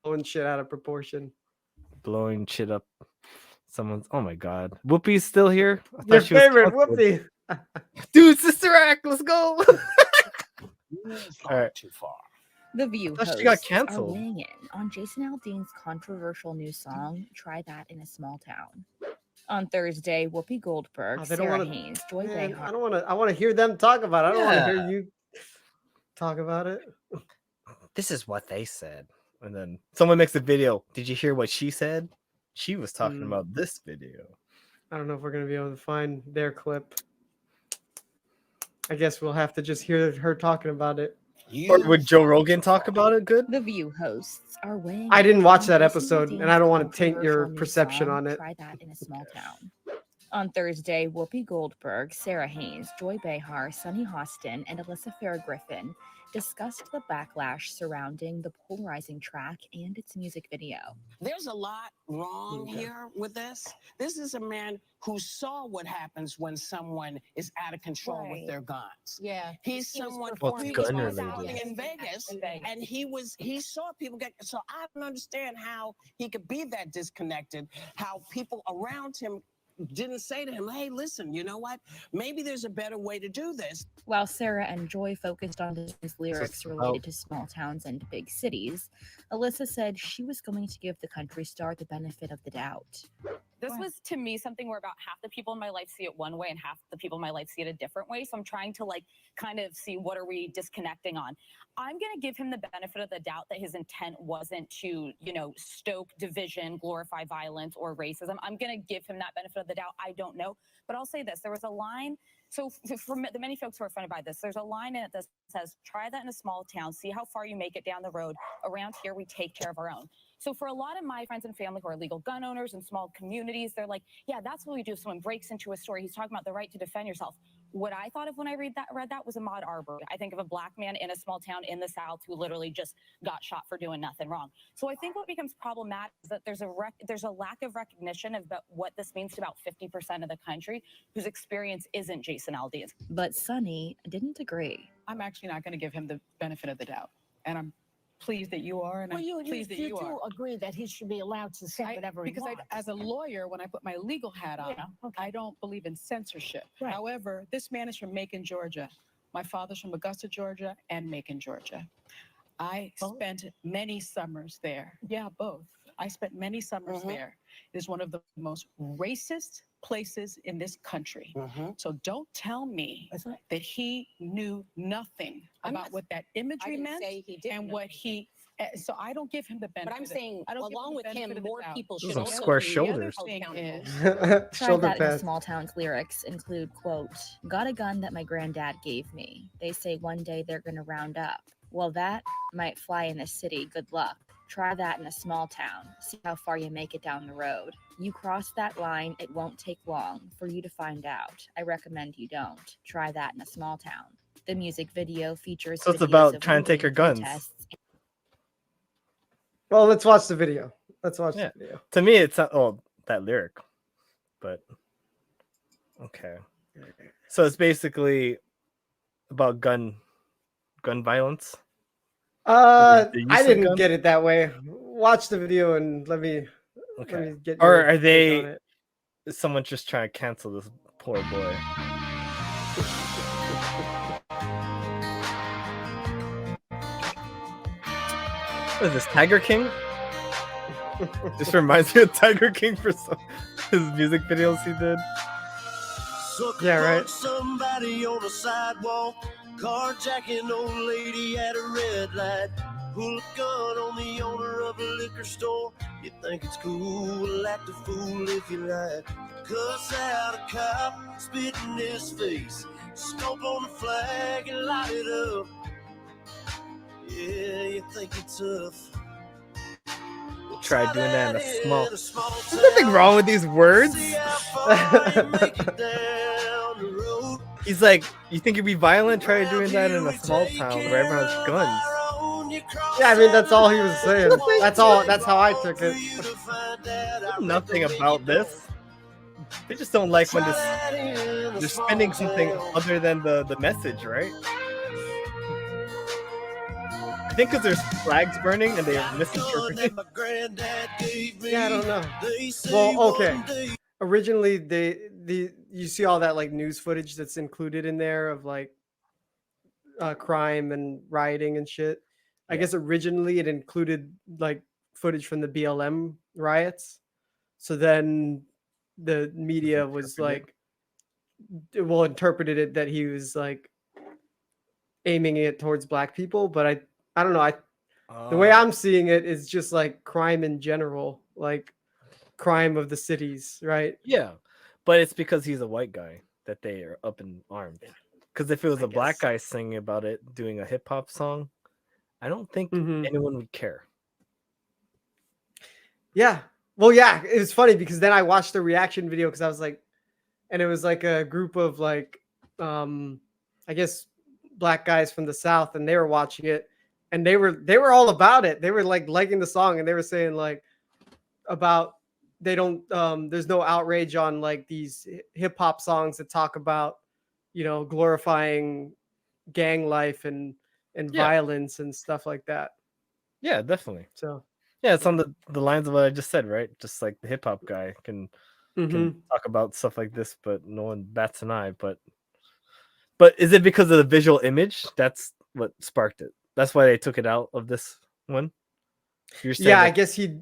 blowing shit out of proportion. Blowing shit up. Someone's. Oh my god, Whoopi's still here. Your favorite Whoopi, dude, Sister Act. Let's go. All right. Too far. The View thought hosts she got are canceled. weighing in on Jason Aldean's controversial new song, Try That in a Small Town. On Thursday, Whoopi Goldberg, they don't Sarah wanna- Haynes, Joy Man, Behar. I want to hear them talk about it. I don't want to Yeah. hear you talk about it. This is what they said. And then someone makes a video. Did you hear what she said? She was talking about this video. I don't know if we're going to be able to find their clip. I guess we'll have to just hear her talking about it. Or would Joe Rogan talk about it good? The View hosts are weighing I didn't in watch on that Jason episode, and Aldean's I don't want to taint your controversial new perception song, on it. Try That in a Small Town. On Thursday, Whoopi Goldberg, Sarah Haynes, Joy Behar, Sunny Hostin, and Alyssa Farah-Griffin discussed the backlash surrounding the polarizing track and its music video. There's a lot wrong here with this. This is a man who saw what happens when someone is out of control with their guns. Yeah. He's someone What's who gun was related? out in Vegas, and he saw people get. So I don't understand how he could be that disconnected. How people around him didn't say to him, "Hey, listen, you know what? Maybe there's a better way to do this." While Sarah and Joy focused on his lyrics related to small towns and big cities, Alyssa said she was going to give the country star the benefit of the doubt. This was, to me, something where about half the people in my life see it one way and half the people in my life see it a different way. So I'm trying to kind of see what are we disconnecting on. I'm going to give him the benefit of the doubt that his intent wasn't to, stoke division, glorify violence or racism. I'm going to give him that benefit of the doubt. I don't know. But I'll say this. There was a line. So for the many folks who are offended by this, there's a line in it that says, try that in a small town, see how far you make it down the road. Around here, we take care of our own. So for a lot of my friends and family who are legal gun owners in small communities, they're like, yeah, that's what we do. If someone breaks into a store, he's talking about the right to defend yourself. What I thought of when I read that was Ahmaud Arbery. I think of a black man in a small town in the South who literally just got shot for doing nothing wrong. So I think what becomes problematic is that there's a lack of recognition of what this means to about 50% of the country whose experience isn't Jason Aldean's. But Sunny didn't agree. I'm actually not going to give him the benefit of the doubt. And I'm pleased that you are, and I'm pleased that you are. Agree that he should be allowed to say whatever he wants. As a lawyer, when I put my legal hat on, I don't believe in censorship. Right. However, this man is from Macon, Georgia. My father's from Augusta, Georgia, and Macon, Georgia. I spent many summers there. Yeah, both. I spent many summers there. It is one of the most racist places in this country. So don't tell me that he knew nothing about what that imagery meant and what he. So I don't give him the benefit. But I'm saying, along with him, more people Those should are also square be shoulders. Tried that in a small town's lyrics include, quote, got a gun that my granddad gave me. They say one day they're gonna round up. Well, that might fly in the city. Good luck. Try that in a small town. See how far you make it down the road. You cross that line, it won't take long for you to find out. I recommend you don't. Try that in a small town. The music video features So it's videos about of trying to take your guns. protests. Well, let's watch the video. Let's watch the video. To me, it's not, that lyric, but okay. So it's basically about gun violence. I The use of didn't guns? get it that way. Watch the video and let me get. Or your are take they? on it. Is someone just trying to cancel this poor boy? What is this, Tiger King? This reminds me of Tiger King for some his music videos he did. Yeah, right. Somebody on the sidewalk, carjacking old lady at a red light. Pull a gun on the owner of a liquor store. You think it's cool, act a fool if you like. Cuss out a cop, spit in his face. Stomp on the flag and light it up. Yeah, you think it's tough. Try doing that in a small. There's nothing wrong with these words. He's like, you think you'd be violent? Try doing that in a small town where everyone has guns. Yeah, I mean that's all he was saying. That's all. That's how I took it. Nothing about this. They just don't like when they're spinning something other than the message, right? I think because there's flags burning and they are misinterpreting. Yeah, I don't know. Well, okay. Originally, you see all that like news footage that's included in there of like crime and rioting and shit. I guess originally it included like footage from the BLM riots. So then the media was like, well, interpreted it that he was like aiming it towards black people, but I don't know. The way I'm seeing it is just like crime in general, like crime of the cities, right? Yeah, but it's because he's a white guy that they are up in arms. Because if it was a black guy singing about it, doing a hip hop song, I don't think anyone would care. Yeah. Well, yeah, it was funny because then I watched the reaction video because I was like, and it was like a group of like, I guess black guys from the South, and they were watching it, and they were all about it. They were like liking the song, and they were saying like about they don't there's no outrage on like these hip hop songs that talk about, you know, glorifying gang life and violence and stuff like that. Yeah, definitely. So yeah, it's on the lines of what I just said, right? Just like the hip hop guy can talk about stuff like this, but no one bats an eye. But is it because of the visual image? That's what sparked it. That's why they took it out of this one. You're saying I guess he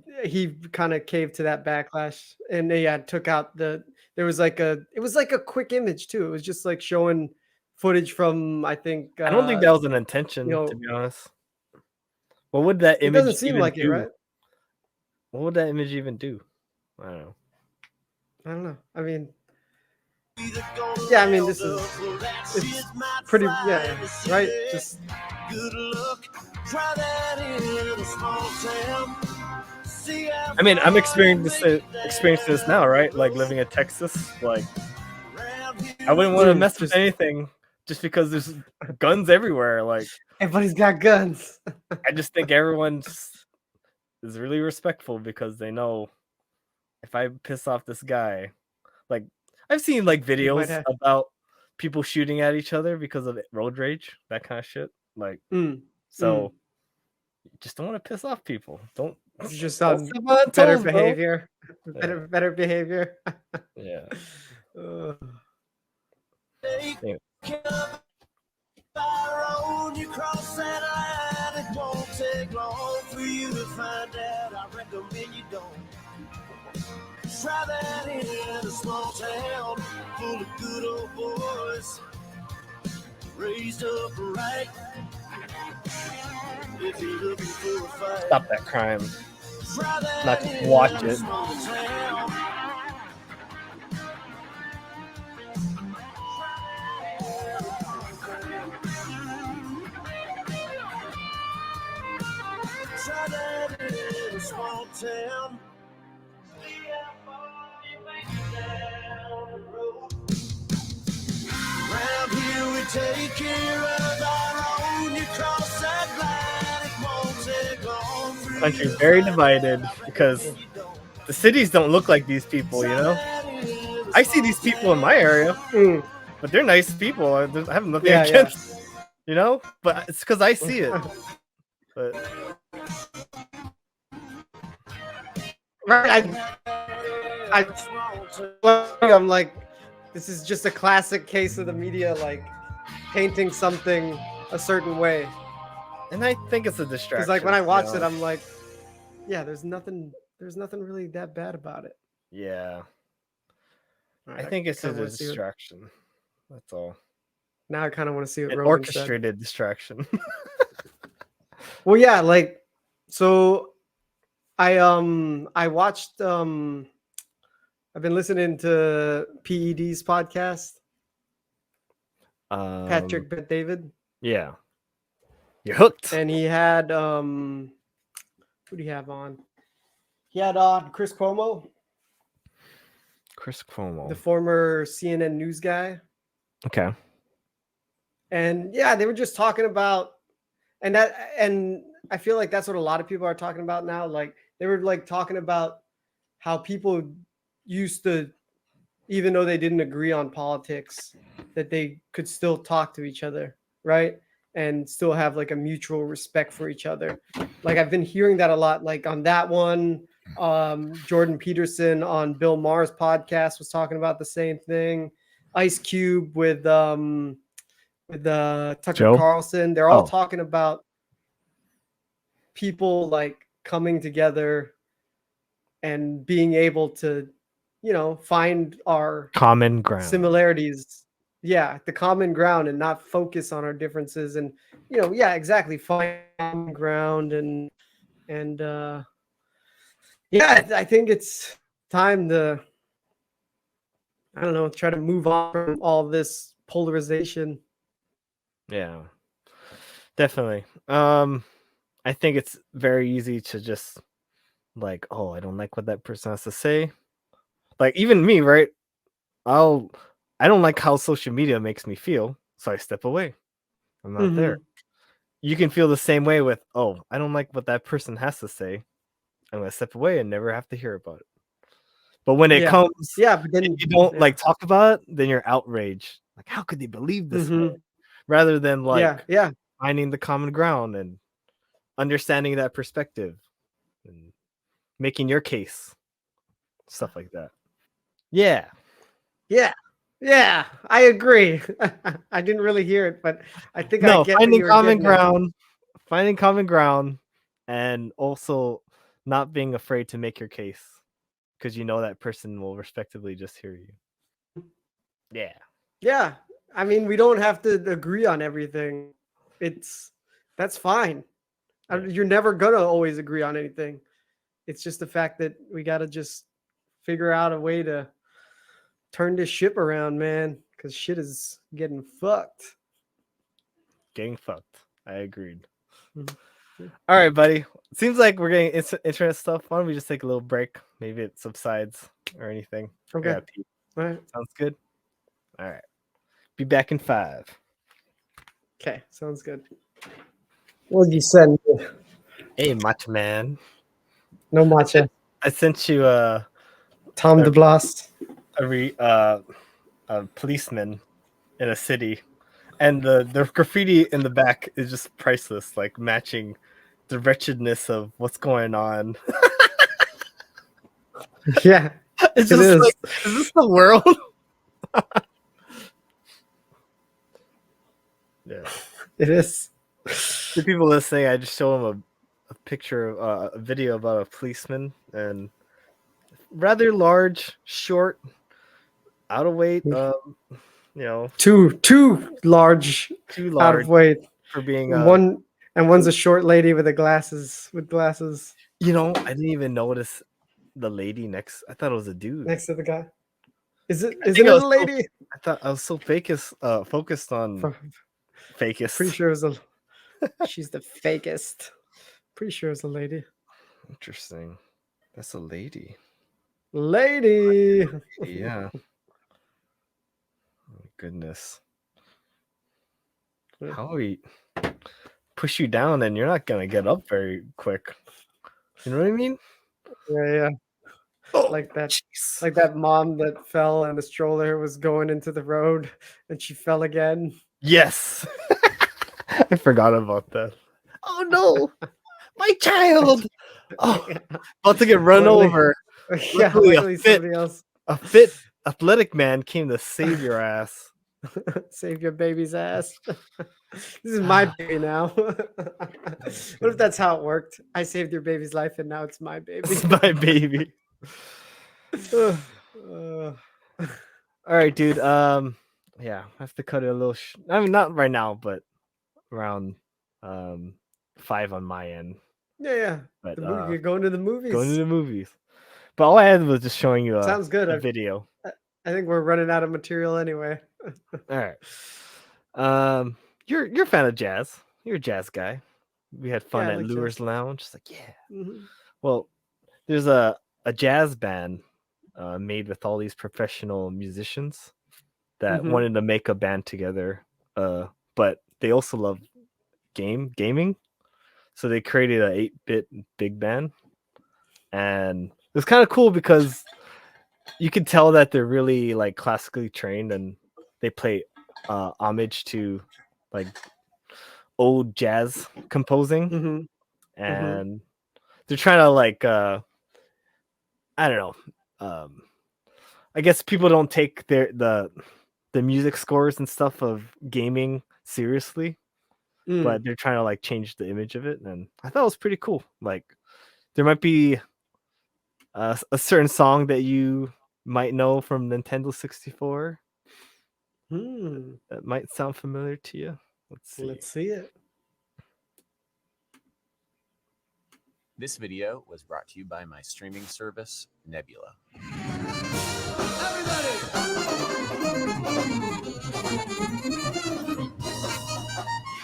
kind of caved to that backlash, and they took out it was like a quick image too. It was just like showing footage from I think I don't think that was an intention, to be honest. What would that image? It doesn't seem like it, right? What would that image even do? I don't know. I mean, this is it's pretty right. Just good luck. Try that in a small town. I mean, I'm experiencing this now, right? Like living in Texas, like I wouldn't want to mess with anything just because there's guns everywhere. Like everybody's got guns. I just think everyone is really respectful because they know if I piss off this guy, like I've seen like videos about people shooting at each other because of road rage, that kind of shit. Like, so just don't want to piss off people. Don't just better behavior. Better behavior. Yeah. You cross that line, it won't take long for you to find out. I recommend you don't. Try that in a small town full of good old boys, raised up right. If you're looking for a fight, Stop that crime. try that Not just in watch a it. small town. Try that in a small town. Round here we take care of our own. You cross that line, it won't take long for Country you is very divided because the cities don't look like these people, you know? I see these people in my area, but they're nice people. I have nothing Yeah, against, you know? But it's because I see it. But Right, I'm like, this is just a classic case of the media like painting something a certain way. And I think it's a distraction. Because like when I watched you know? it, I'm like, yeah, there's nothing really that bad about it. Yeah. Alright, I think it's a kinda wanna see what- distraction. That's all. Now I kind of want to see what An Rogan said. orchestrated distraction. Well, yeah, like so I watched I've been listening to PED's podcast. Patrick Bet David. Yeah. You're hooked. And he had who do you have on? He had on Chris Cuomo, Chris Cuomo. the former CNN news guy. Okay. And yeah, they were just talking about and I feel like that's what a lot of people are talking about now. Like they were like talking about how people used to, even though they didn't agree on politics, that they could still talk to each other, right? And still have like a mutual respect for each other. Like I've been hearing that a lot. Like on that one, Jordan Peterson on Bill Maher's podcast was talking about the same thing. Ice Cube with Tucker Joe? Carlson. They're all talking about people like coming together and being able to, you know, find our Common ground. similarities. Yeah, the common ground and not focus on our differences. And, you know, yeah, exactly. Find common ground and yeah, I think it's time to, I don't know, try to move on from all this polarization. Yeah. Definitely. I think it's very easy to just like, oh, I don't like what that person has to say. Like even me, right? I don't like how social media makes me feel, so I step away. I'm not there. You can feel the same way with, oh, I don't like what that person has to say. I'm gonna step away and never have to hear about it. But when it comes, but then you don't like talk about it, then you're outraged. Like, how could they believe this way? Rather than like finding the common ground and understanding that perspective and making your case, stuff like that. Yeah. Yeah, I agree. I didn't really hear it, but I think I get finding common ground, and also not being afraid to make your case because you know that person will respectively just hear you. Yeah. I mean, we don't have to agree on everything. That's fine. You're never gonna always agree on anything. It's just the fact that we got to just figure out a way to turn this ship around, man, because shit is getting fucked. I agreed. All right, buddy. Seems like we're getting internet stuff. Why don't we just take a little break? Maybe it subsides or anything. Okay. All right. Sounds good. All right. Be back in 5. Okay. Sounds good. What did you send me? Hey, Macho Man. No matcha. I sent you Tom DeBlas. A policeman in a city, and the graffiti in the back is just priceless, like matching the wretchedness of what's going on. Yeah, it's just like, is this the world? Yeah, it is. The people listening, I just show them a picture of a video about a policeman, and rather large, short, out of weight. Too large, out of weight for being one's a short lady with glasses. I didn't even notice the lady next. I thought it was a dude next to the guy. Isn't it a lady? I thought I was so focused on fakest. Pretty sure it was she's the fakest. Pretty sure it's a lady. Interesting. That's a lady. Lady. Yeah. Oh, goodness. How we push you down and you're not gonna get up very quick. You know what I mean? Yeah. Like that mom that fell and the stroller was going into the road and she fell again. Yes. I forgot about that. Oh no, my child. Oh, about to get run over. Yeah, luckily somebody else. A fit athletic man came to save your ass. Save your baby's ass. This is my baby now. What if that's how it worked? I saved your baby's life and now it's my baby. It's my baby. All right, dude. Yeah, I have to cut it a little. I mean, not right now, but around 5 on my end. Yeah. But You're going to the movies. Going to the movies. But all I had was just showing you Sounds good. a video. I think we're running out of material anyway. All right. You're a fan of jazz. You're a jazz guy. We had fun at Lures Lounge. It's like, yeah. Mm-hmm. Well, there's a jazz band made with all these professional musicians that wanted to make a band together. But they also love gaming. So they created a 8-bit big band. And it was kind of cool because you could tell that they're really like classically trained and they play homage to like old jazz composing. And they're trying to like I don't know. I guess people don't take the music scores and stuff of gaming seriously, but they're trying to like change the image of it, and I thought it was pretty cool. Like there might be a certain song that you might know from Nintendo 64 that might sound familiar to you. Let's see it. This video was brought to you by my streaming service, Nebula.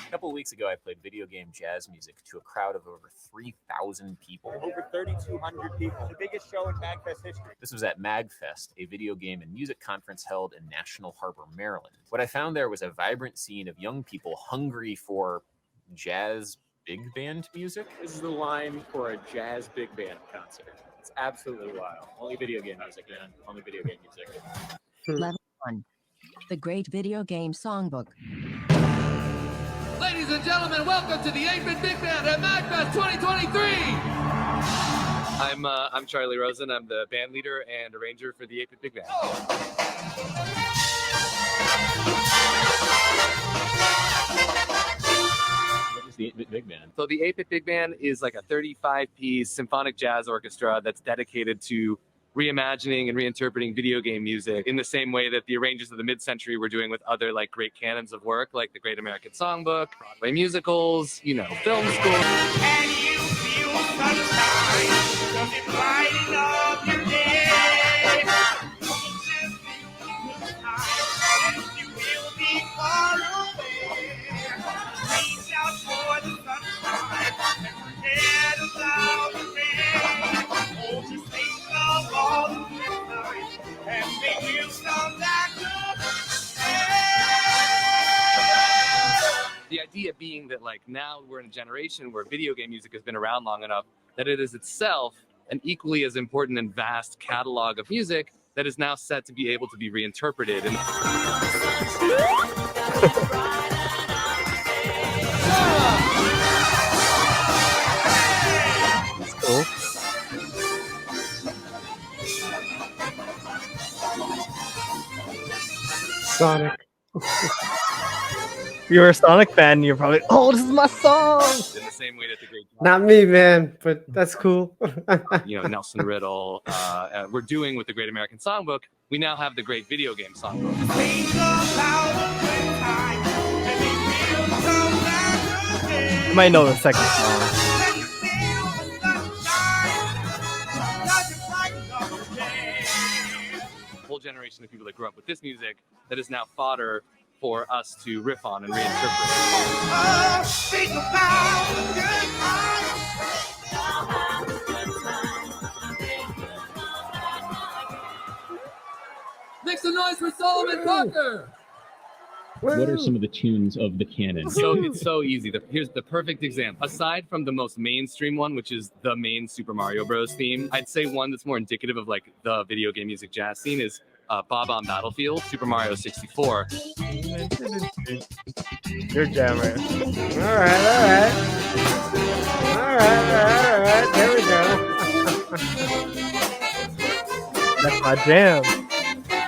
A couple of weeks ago, I played video game jazz music to a crowd of over 3,000 people. Over 3,200 people. The biggest show in MagFest history. This was at MagFest, a video game and music conference held in National Harbor, Maryland. What I found there was a vibrant scene of young people hungry for jazz big band music. This is the line for a jazz big band concert. It's absolutely wild. Only video game music, man. Only video game music. Level 1. The Great Video Game Songbook. Ladies and gentlemen, welcome to the 8-Bit Big Band at MagFest 2023! I'm Charlie Rosen. I'm the band leader and arranger for the 8-Bit Big Band. What is the 8-Bit Big Band? So the 8-Bit Big Band is like a 35-piece symphonic jazz orchestra that's dedicated to reimagining and reinterpreting video game music in the same way that the arrangers of the mid-century were doing with other like great canons of work, like the Great American Songbook, Broadway musicals, film scores. And you feel sunshine, does it brighten up your day? Just feel the time, and you will be far away. Reach out for the sunshine, and forget about the rain. Oh, just think of all the memories, and make you come back The idea being that like now we're in a generation where video game music has been around long enough that it is itself an equally as important and vast catalog of music that is now set to be able to be reinterpreted. And that's cool. Sonic. you're a Sonic fan, you're probably, oh, this is my song. In the same way that the great, Not me, man, but that's cool. Nelson Riddle, we're doing with the Great American Songbook. We now have the Great Video Game Songbook. You might know the second song. Whole generation of people that grew up with this music that is now fodder for us to riff on and reinterpret. Make some noise for Solomon Parker. What are some of the tunes of the canon? So it's so easy. Here's the perfect example. Aside from the most mainstream one, which is the main Super Mario Bros. Theme, I'd say one that's more indicative of like the video game music jazz scene is Bob on Battlefield, Super Mario 64. You're jamming. All right. There we go. That's my jam.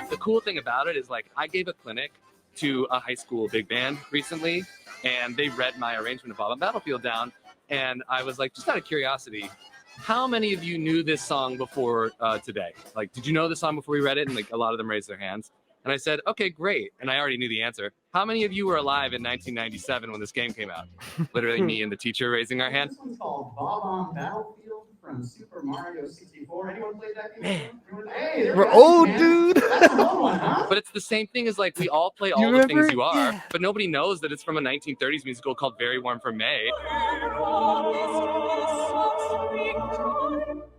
The cool thing about it is like I gave a clinic to a high school big band recently, and they read my arrangement of Bob on Battlefield down, and I was like, just out of curiosity, how many of you knew this song before today? Like, did you know the song before we read it? And like a lot of them raised their hands. And I said, okay, great. And I already knew the answer. How many of you were alive in 1997 when this game came out? Literally me and the teacher raising our hand. This one's called Bob on Battlefield from Super Mario 64. Anyone played that game? Hey, we're old, dude. That's an old one, huh? But it's the same thing as like we all play all the things you are, but nobody knows that it's from a 1930s musical called Very Warm for May.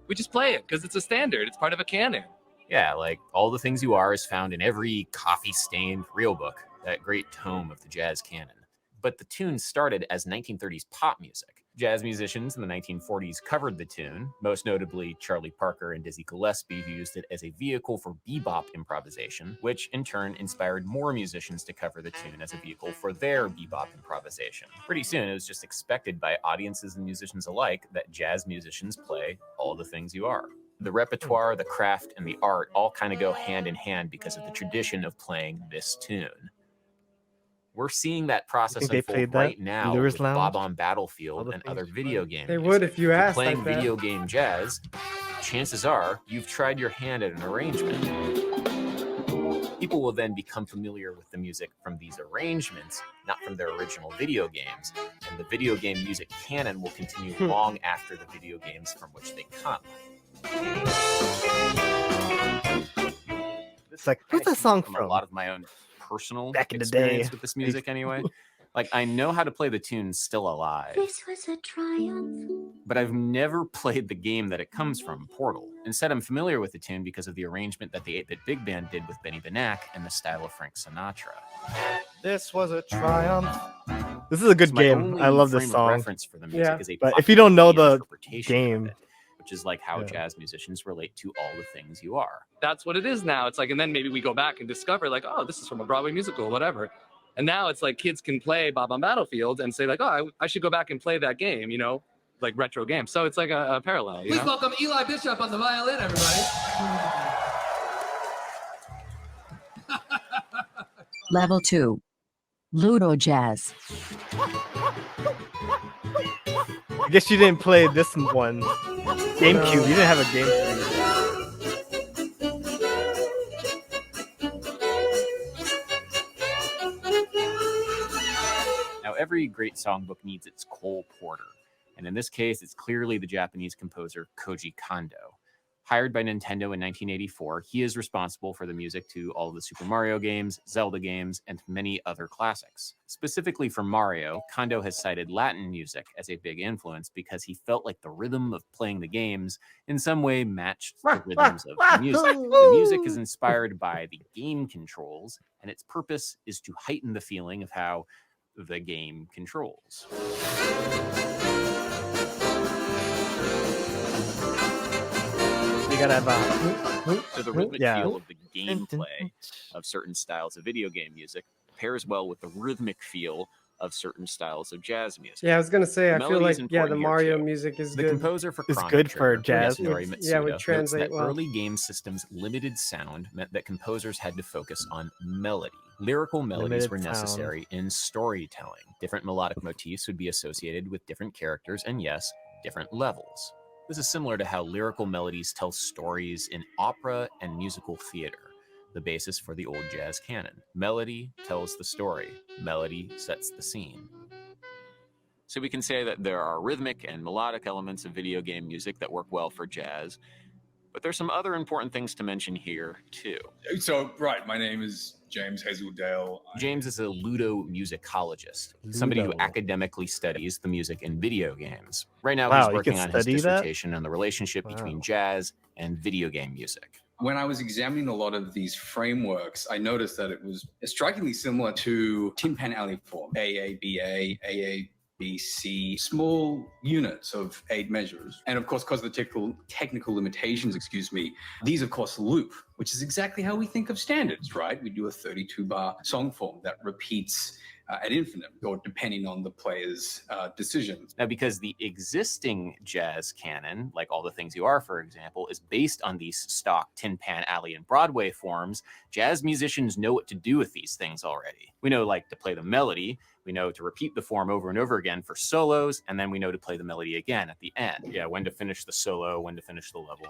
We just play it because it's a standard. It's part of a canon. Yeah, like All the Things You Are is found in every coffee-stained real book, that great tome of the jazz canon. But the tune started as 1930s pop music. Jazz musicians in the 1940s covered the tune, most notably Charlie Parker and Dizzy Gillespie, who used it as a vehicle for bebop improvisation, which in turn inspired more musicians to cover the tune as a vehicle for their bebop improvisation. Pretty soon, it was just expected by audiences and musicians alike that jazz musicians play All the Things You Are. The repertoire, the craft, and the art all kind of go hand in hand because of the tradition of playing this tune. We're seeing that process unfold right now with Bob on Battlefield and other video games. They would if you asked. Playing video game jazz, chances are you've tried your hand at an arrangement. People will then become familiar with the music from these arrangements, not from their original video games, and the video game music canon will continue long after the video games from which they come. It's like, who's that song from? A lot of my own personal back in the experience day with this music anyway. Like, I know how to play the tune Still Alive. This was a triumph. But I've never played the game that it comes from, Portal. Instead, I'm familiar with the tune because of the arrangement that the 8-Bit Big Band did with Benny Benack and the style of Frank Sinatra. This was a triumph. This is a good game. I love this song. Reference for the music is a but if you don't know the interpretation game, of it, which is like how jazz musicians relate to All the Things You Are. That's what it is now. It's like, and then maybe we go back and discover like, oh, this is from a Broadway musical, whatever. And now it's like kids can play Bob on Battlefield and say like, oh, I should go back and play that game, you know, like retro game. So it's like a parallel. Please welcome Eli Bishop on the violin, everybody. Level 2. Ludo Jazz. I guess you didn't play this one. GameCube. You didn't have a GameCube. Now, every great songbook needs its Cole Porter, and in this case, it's clearly the Japanese composer Koji Kondo. Hired by Nintendo in 1984, he is responsible for the music to all of the Super Mario games, Zelda games, and many other classics. Specifically for Mario, Kondo has cited Latin music as a big influence because he felt like the rhythm of playing the games in some way matched the rhythms of the music. The music is inspired by the game controls, and its purpose is to heighten the feeling of how the game controls. Gotta have So the rhythmic feel of the gameplay of certain styles of video game music pairs well with the rhythmic feel of certain styles of jazz music. Yeah, I was gonna say, The I feel melody like is the important here, Mario too. music is The good. composer for It's Chrono good for Trigger, jazz. Yasunori Yeah, Mitsuda, would notes translate that well. early game systems' limited sound meant that composers had to focus on melody. Lyrical melodies Limited were sound. necessary in storytelling. Different melodic motifs would be associated with different characters and, yes, different levels. This is similar to how lyrical melodies tell stories in opera and musical theater, the basis for the old jazz canon. Melody tells the story. Melody sets the scene. So we can say that there are rhythmic and melodic elements of video game music that work well for jazz, but there's some other important things to mention here, too. So, right, my name is James Hazeldale. James is a ludomusicologist, somebody who Ludo. academically studies the music in video games. Right now, Wow, he's you working can on his study that? dissertation on the relationship between jazz and video game music. When I was examining a lot of these frameworks, I noticed that it was strikingly similar to Tin Pan Alley form, AABA, AABC, small units of 8 measures. And of course, because of the technical limitations, these of course loop, which is exactly how we think of standards, right? We do a 32-bar song form that repeats ad infinitum, or depending on the player's decisions. Now, because the existing jazz canon, like All the Things You Are, for example, is based on these stock Tin Pan Alley and Broadway forms, jazz musicians know what to do with these things already. We know, like, to play the melody, we know to repeat the form over and over again for solos, and then we know to play the melody again at the end. Yeah, when to finish the solo, when to finish the level.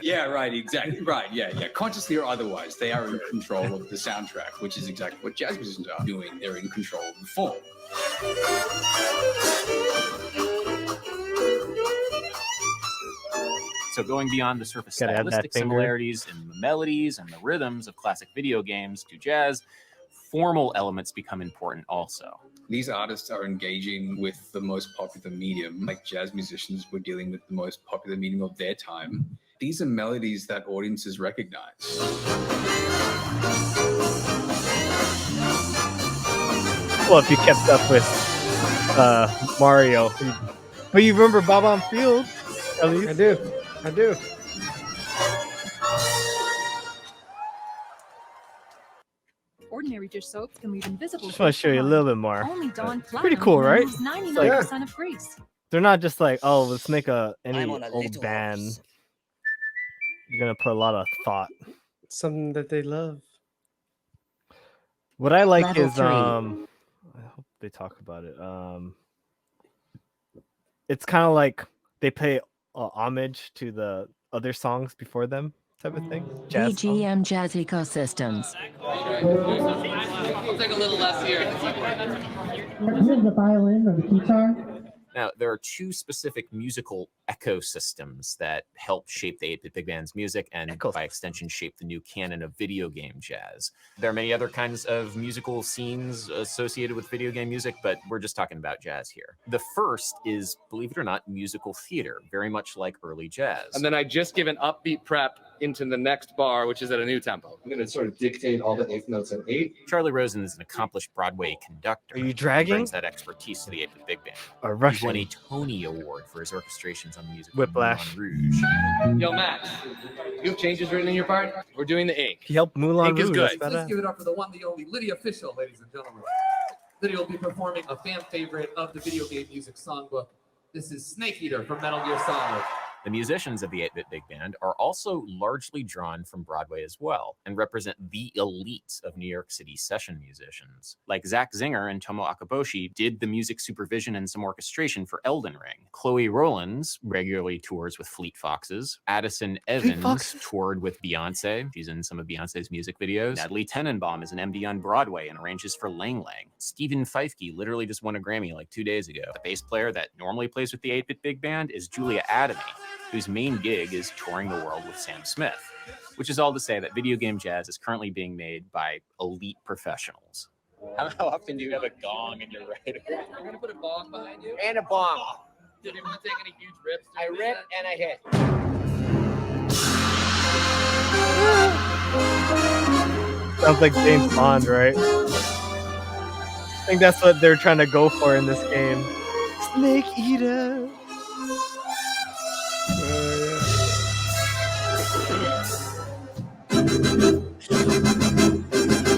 Yeah, right, exactly. Right, yeah. Consciously or otherwise, they are in control of the soundtrack, which is exactly what jazz musicians are doing. They're in control of the form. So going beyond the surface Gotta have that stylistic finger. similarities in the melodies and the rhythms of classic video games to jazz, formal elements become important also. These artists are engaging with the most popular medium, like jazz musicians were dealing with the most popular medium of their time. These are melodies that audiences recognize. Well, if you kept up with Mario, but you remember Bob on Field? At least I do. Ordinary dish soaps can leave invisible. Just want to show you a little bit more. Only Dawn It's pretty cool, right? removes 99% of grease. They're not just like, oh, let's make any I'm on a old little band. horse. You're gonna put a lot of thought. Something that they love. What I like Level is 3. I hope they talk about it. It's kind of like they pay homage to the other songs before them, type of thing. Jazz songs. BGM Jazz Ecosystems. I'll take a little less here. The violin or the guitar? Now, there are two specific musical ecosystems that help shape the 8-bit big band's music and, by extension, shape the new canon of video game jazz. There are many other kinds of musical scenes associated with video game music, but we're just talking about jazz here. The first is, believe it or not, musical theater, very much like early jazz. And then I just give an upbeat prep into the next bar, which is at a new tempo. I'm going to sort of dictate all the eighth notes at 8. Charlie Rosen is an accomplished Broadway conductor. Are you He dragging? brings that expertise to the 8-bit big band. Or He Russian? won a Tony Award for his orchestrations on the music Whiplash. of Moulin Rouge. Yo, Matt, you have changes written in your part? We're doing the ink. He helped Moulin Ink is Rouge. good. That's Let's badass. give it up for the one, the only Lydia Official, ladies and gentlemen. Lydia will be performing a fan favorite of the video game music songbook. This is Snake Eater from Metal Gear Solid. The musicians of the 8-bit big band are also largely drawn from Broadway as well, and represent the elite of New York City session musicians. Like Zach Zinger and Tomo Akaboshi did the music supervision and some orchestration for Elden Ring. Chloe Rowlands regularly tours with Fleet Foxes. Addison Evans Foxes? toured with Beyonce. She's in some of Beyonce's music videos. Natalie Tenenbaum is an MD on Broadway and arranges for Lang Lang. Stephen Feifke literally just won a Grammy like 2 days ago. The bass player that normally plays with the 8-bit big band is Julia Adamy, whose main gig is touring the world with Sam Smith, which is all to say that video game jazz is currently being made by elite professionals. How often do you have a gong in your writing? We're going to put a bong behind you. And a bong. Did you want to take any huge rips? I rip and I hit. Sounds like James Bond, right? I think that's what they're trying to go for in this game. Snake Eater.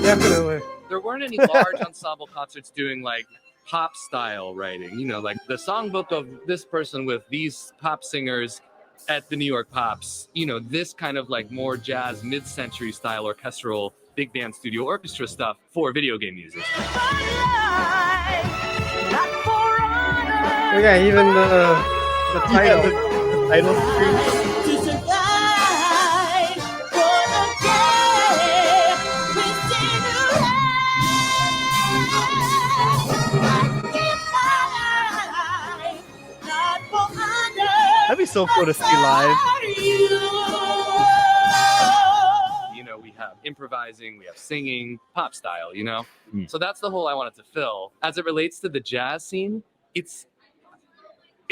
Definitely. There weren't any large ensemble concerts doing like pop style writing, you know, like the songbook of this person with these pop singers at the New York Pops, you know, this kind of like more jazz mid-century style orchestral big band studio orchestra stuff for video game music. Yeah, even the title. The title screen. That'd be so cool to see live. You know, we have improvising, we have singing, pop style, you know? So that's the hole I wanted to fill. As it relates to the jazz scene, it's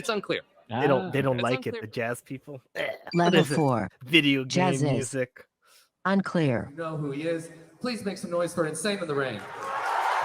unclear. They don't It's like unclear. it, the jazz people. Level 4. Video game Jazz is music. unclear. You know who he is. Please make some noise for Insane in the Rain.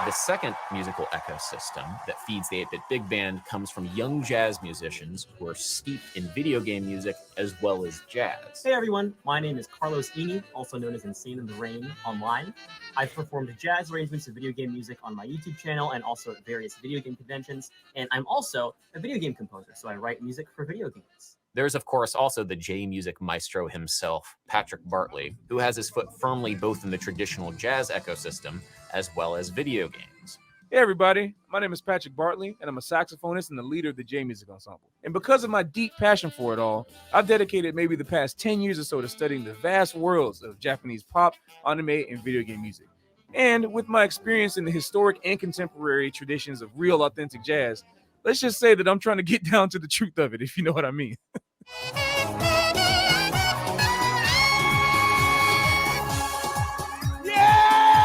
The second musical ecosystem that feeds the 8-bit big band comes from young jazz musicians who are steeped in video game music as well as jazz. Hey everyone, my name is Carlos Eni, also known as Insane in the Rain online. I've performed jazz arrangements of video game music on my YouTube channel and also at various video game conventions. And I'm also a video game composer, so I write music for video games. There's, of course, also the J-music maestro himself, Patrick Bartley, who has his foot firmly both in the traditional jazz ecosystem as well as video games. Hey everybody, my name is Patrick Bartley, and I'm a saxophonist and the leader of the J-Music Ensemble. And because of my deep passion for it all, I've dedicated maybe the past 10 years or so to studying the vast worlds of Japanese pop, anime, and video game music. And with my experience in the historic and contemporary traditions of real authentic jazz, let's just say that I'm trying to get down to the truth of it, if you know what I mean.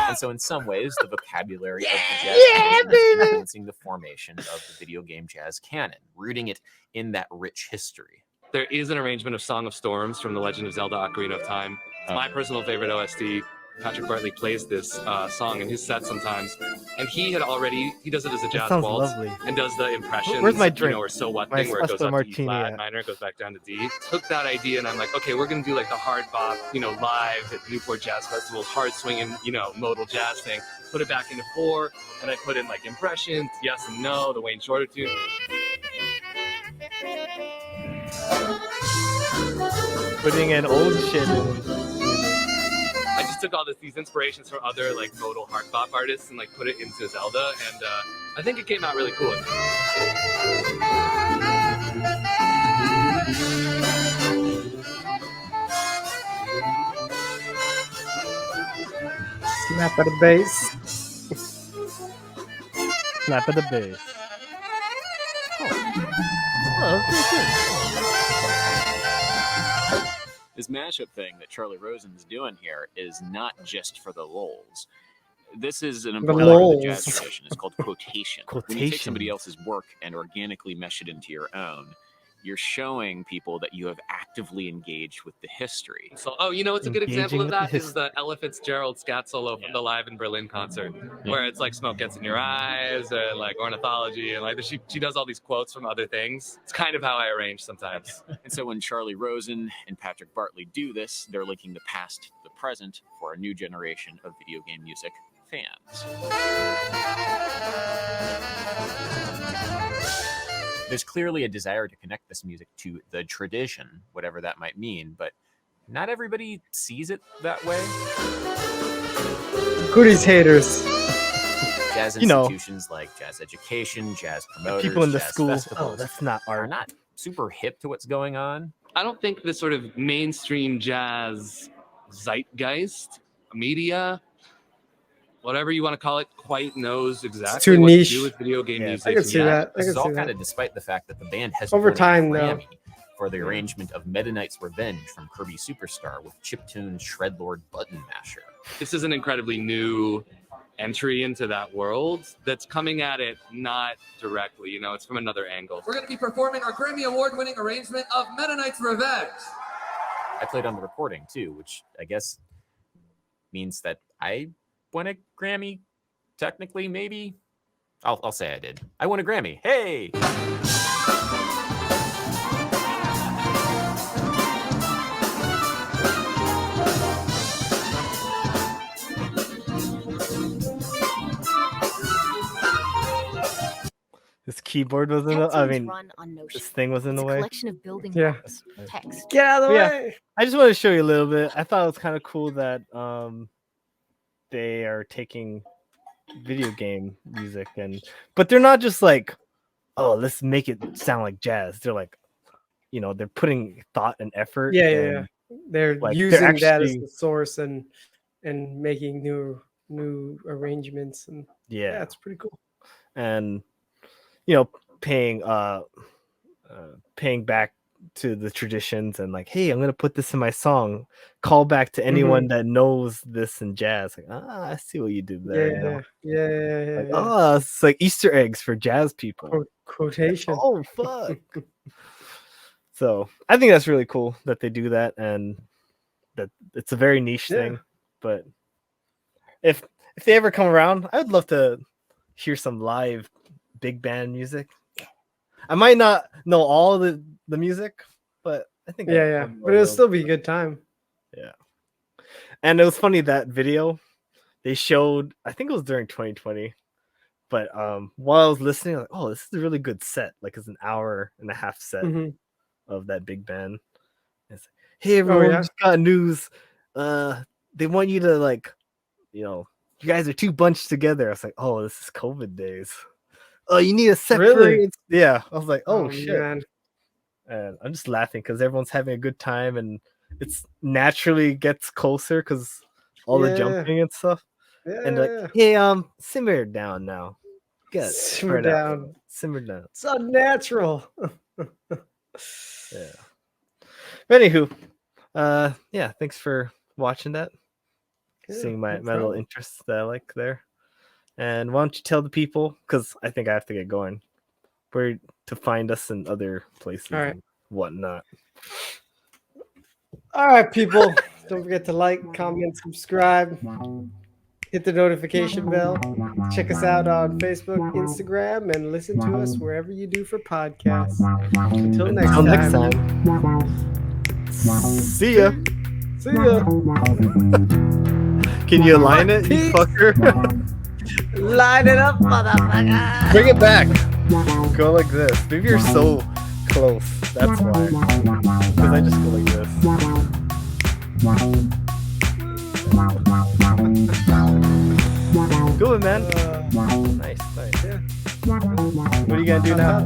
And so in some ways, the vocabulary of the jazz canon is influencing the formation of the video game jazz canon, rooting it in that rich history. There is an arrangement of Song of Storms from The Legend of Zelda Ocarina of Time. It's my personal favorite OST. Patrick Bartley plays this song in his set sometimes, and he does it as a jazz waltz and does the impressions. Where's my drink? You know, or so what My thing where it goes espresso up to E martini, flat yeah. minor, it goes back down to D. Took that idea and I'm like, okay, we're gonna do like the hard bop, you know, live at Newport Jazz Festival, hard swinging, you know, modal jazz thing. Put it back into 4, and I put in like impressions, yes and no, the Wayne Shorter tune. Putting in old shit in. I just took all these inspirations from other like modal hard bop artists and like put it into Zelda, and I think it came out really cool. Snap at the bass. Snap at the bass. This mashup thing that Charlie Rosen's doing here is not just for the lulz. This is an important part of the jazz tradition. It's called quotation. When you take somebody else's work and organically mesh it into your own, you're showing people that you have actively engaged with the history. So, you know, it's a good example of that is the Ella Fitzgerald scat solo from the Live in Berlin concert, where it's like smoke gets in your eyes, and like ornithology, and like she does all these quotes from other things. It's kind of how I arrange sometimes. And so when Charlie Rosen and Patrick Bartley do this, they're linking the past to the present for a new generation of video game music fans. There's clearly a desire to connect this music to the tradition, whatever that might mean, but not everybody sees it that way. Who are these haters? Jazz institutions like jazz education, jazz promoters, people in the jazz school. festivals Oh, that's not art. are not super hip to what's going on. I don't think the sort of mainstream jazz zeitgeist, media, whatever you want to call it, quite knows exactly too what niche. to do with video game music. I can see that. This is all see kind that. of despite the fact that the band has Over won a time, though. Grammy for the arrangement of Meta Knight's Revenge from Kirby Superstar with chiptune Shredlord Button Masher. This is an incredibly new entry into that world that's coming at it not directly, you know, it's from another angle. We're going to be performing our Grammy Award-winning arrangement of Meta Knight's Revenge. I played on the recording too, which I guess means that I won a Grammy. Technically, maybe. I'll say I did. I won a Grammy. Hey! keyboard was in the. I mean, this thing was in the way. Of building Yeah. blocks, text. Get out of the Yeah. way. I just want to show you a little bit. I thought it was kind of cool that they are taking video game music but they're not just like, oh, let's make it sound like jazz. They're like, they're putting thought and effort. Yeah. They're like, using they're that as actually- the source and making new arrangements and Yeah, it's pretty cool. And paying back to the traditions and like, hey, I'm gonna put this in my song. Call back to anyone that knows this in jazz. Like, I see what you did there. Yeah. Like, oh, it's like Easter eggs for jazz people. Quotation. Oh fuck. So I think that's really cool that they do that, and that it's a very niche thing. But if they ever come around, I would love to hear some live big band music. I might not know all the music, but I think but it'll still be a good time. Yeah. And it was funny, that video they showed, I think it was during 2020, but while I was listening, like, oh, this is a really good set. Like, it's an hour and a half set of that big band. It's like, hey everyone, just got news. They want you to, like, you guys are too bunched together. I was like, oh, this is COVID days. Oh, you need a separate. Really? Yeah. I was like, oh shit. Man. And I'm just laughing because everyone's having a good time, and it's naturally gets closer because all the jumping and stuff. And like, hey, simmer down now. Good. Simmer down. Simmer down. It's unnatural. Yeah. But anywho, thanks for watching that. Seeing my little interests that I like there. And why don't you tell the people, because I think I have to get going, where to find us in other places and whatnot. All right, people. Don't forget to like, comment, subscribe, hit the notification bell. Check us out on Facebook, Instagram, and listen to us wherever you do for podcasts. Until next time. See ya. See ya. Can you align it, you fucker? Line it up, motherfucker. Bring it back. Go like this. Maybe you're so close. That's why. Because I just go like this. Good, man. Nice. Yeah. What are you gonna do now?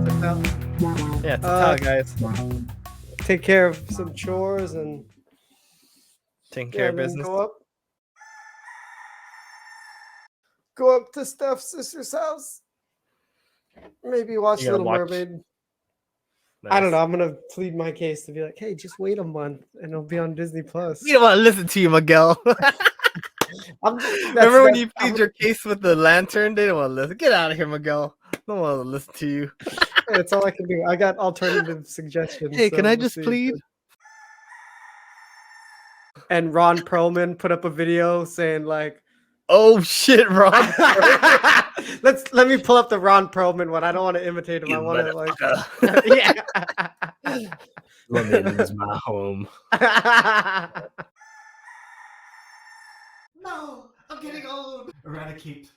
Yeah, ta-ta, guys. Take care of some chores and taking care of business. Go up to Steph's sister's house. Maybe watch Little Mermaid. Nice. I don't know. I'm gonna plead my case to be like, hey, just wait a month and it'll be on Disney Plus. We don't want to listen to you, Miguel. Remember when you plead your case with the lantern? They don't want to listen. Get out of here, Miguel. Don't want to listen to you. That's all I can do. I got alternative suggestions. Hey, can I just plead? And Ron Pearlman put up a video saying like, oh shit, Ron. Let me pull up the Ron Pearlman one. I don't want to imitate him. I want to like London is my home. No, I'm getting old. Eradicate.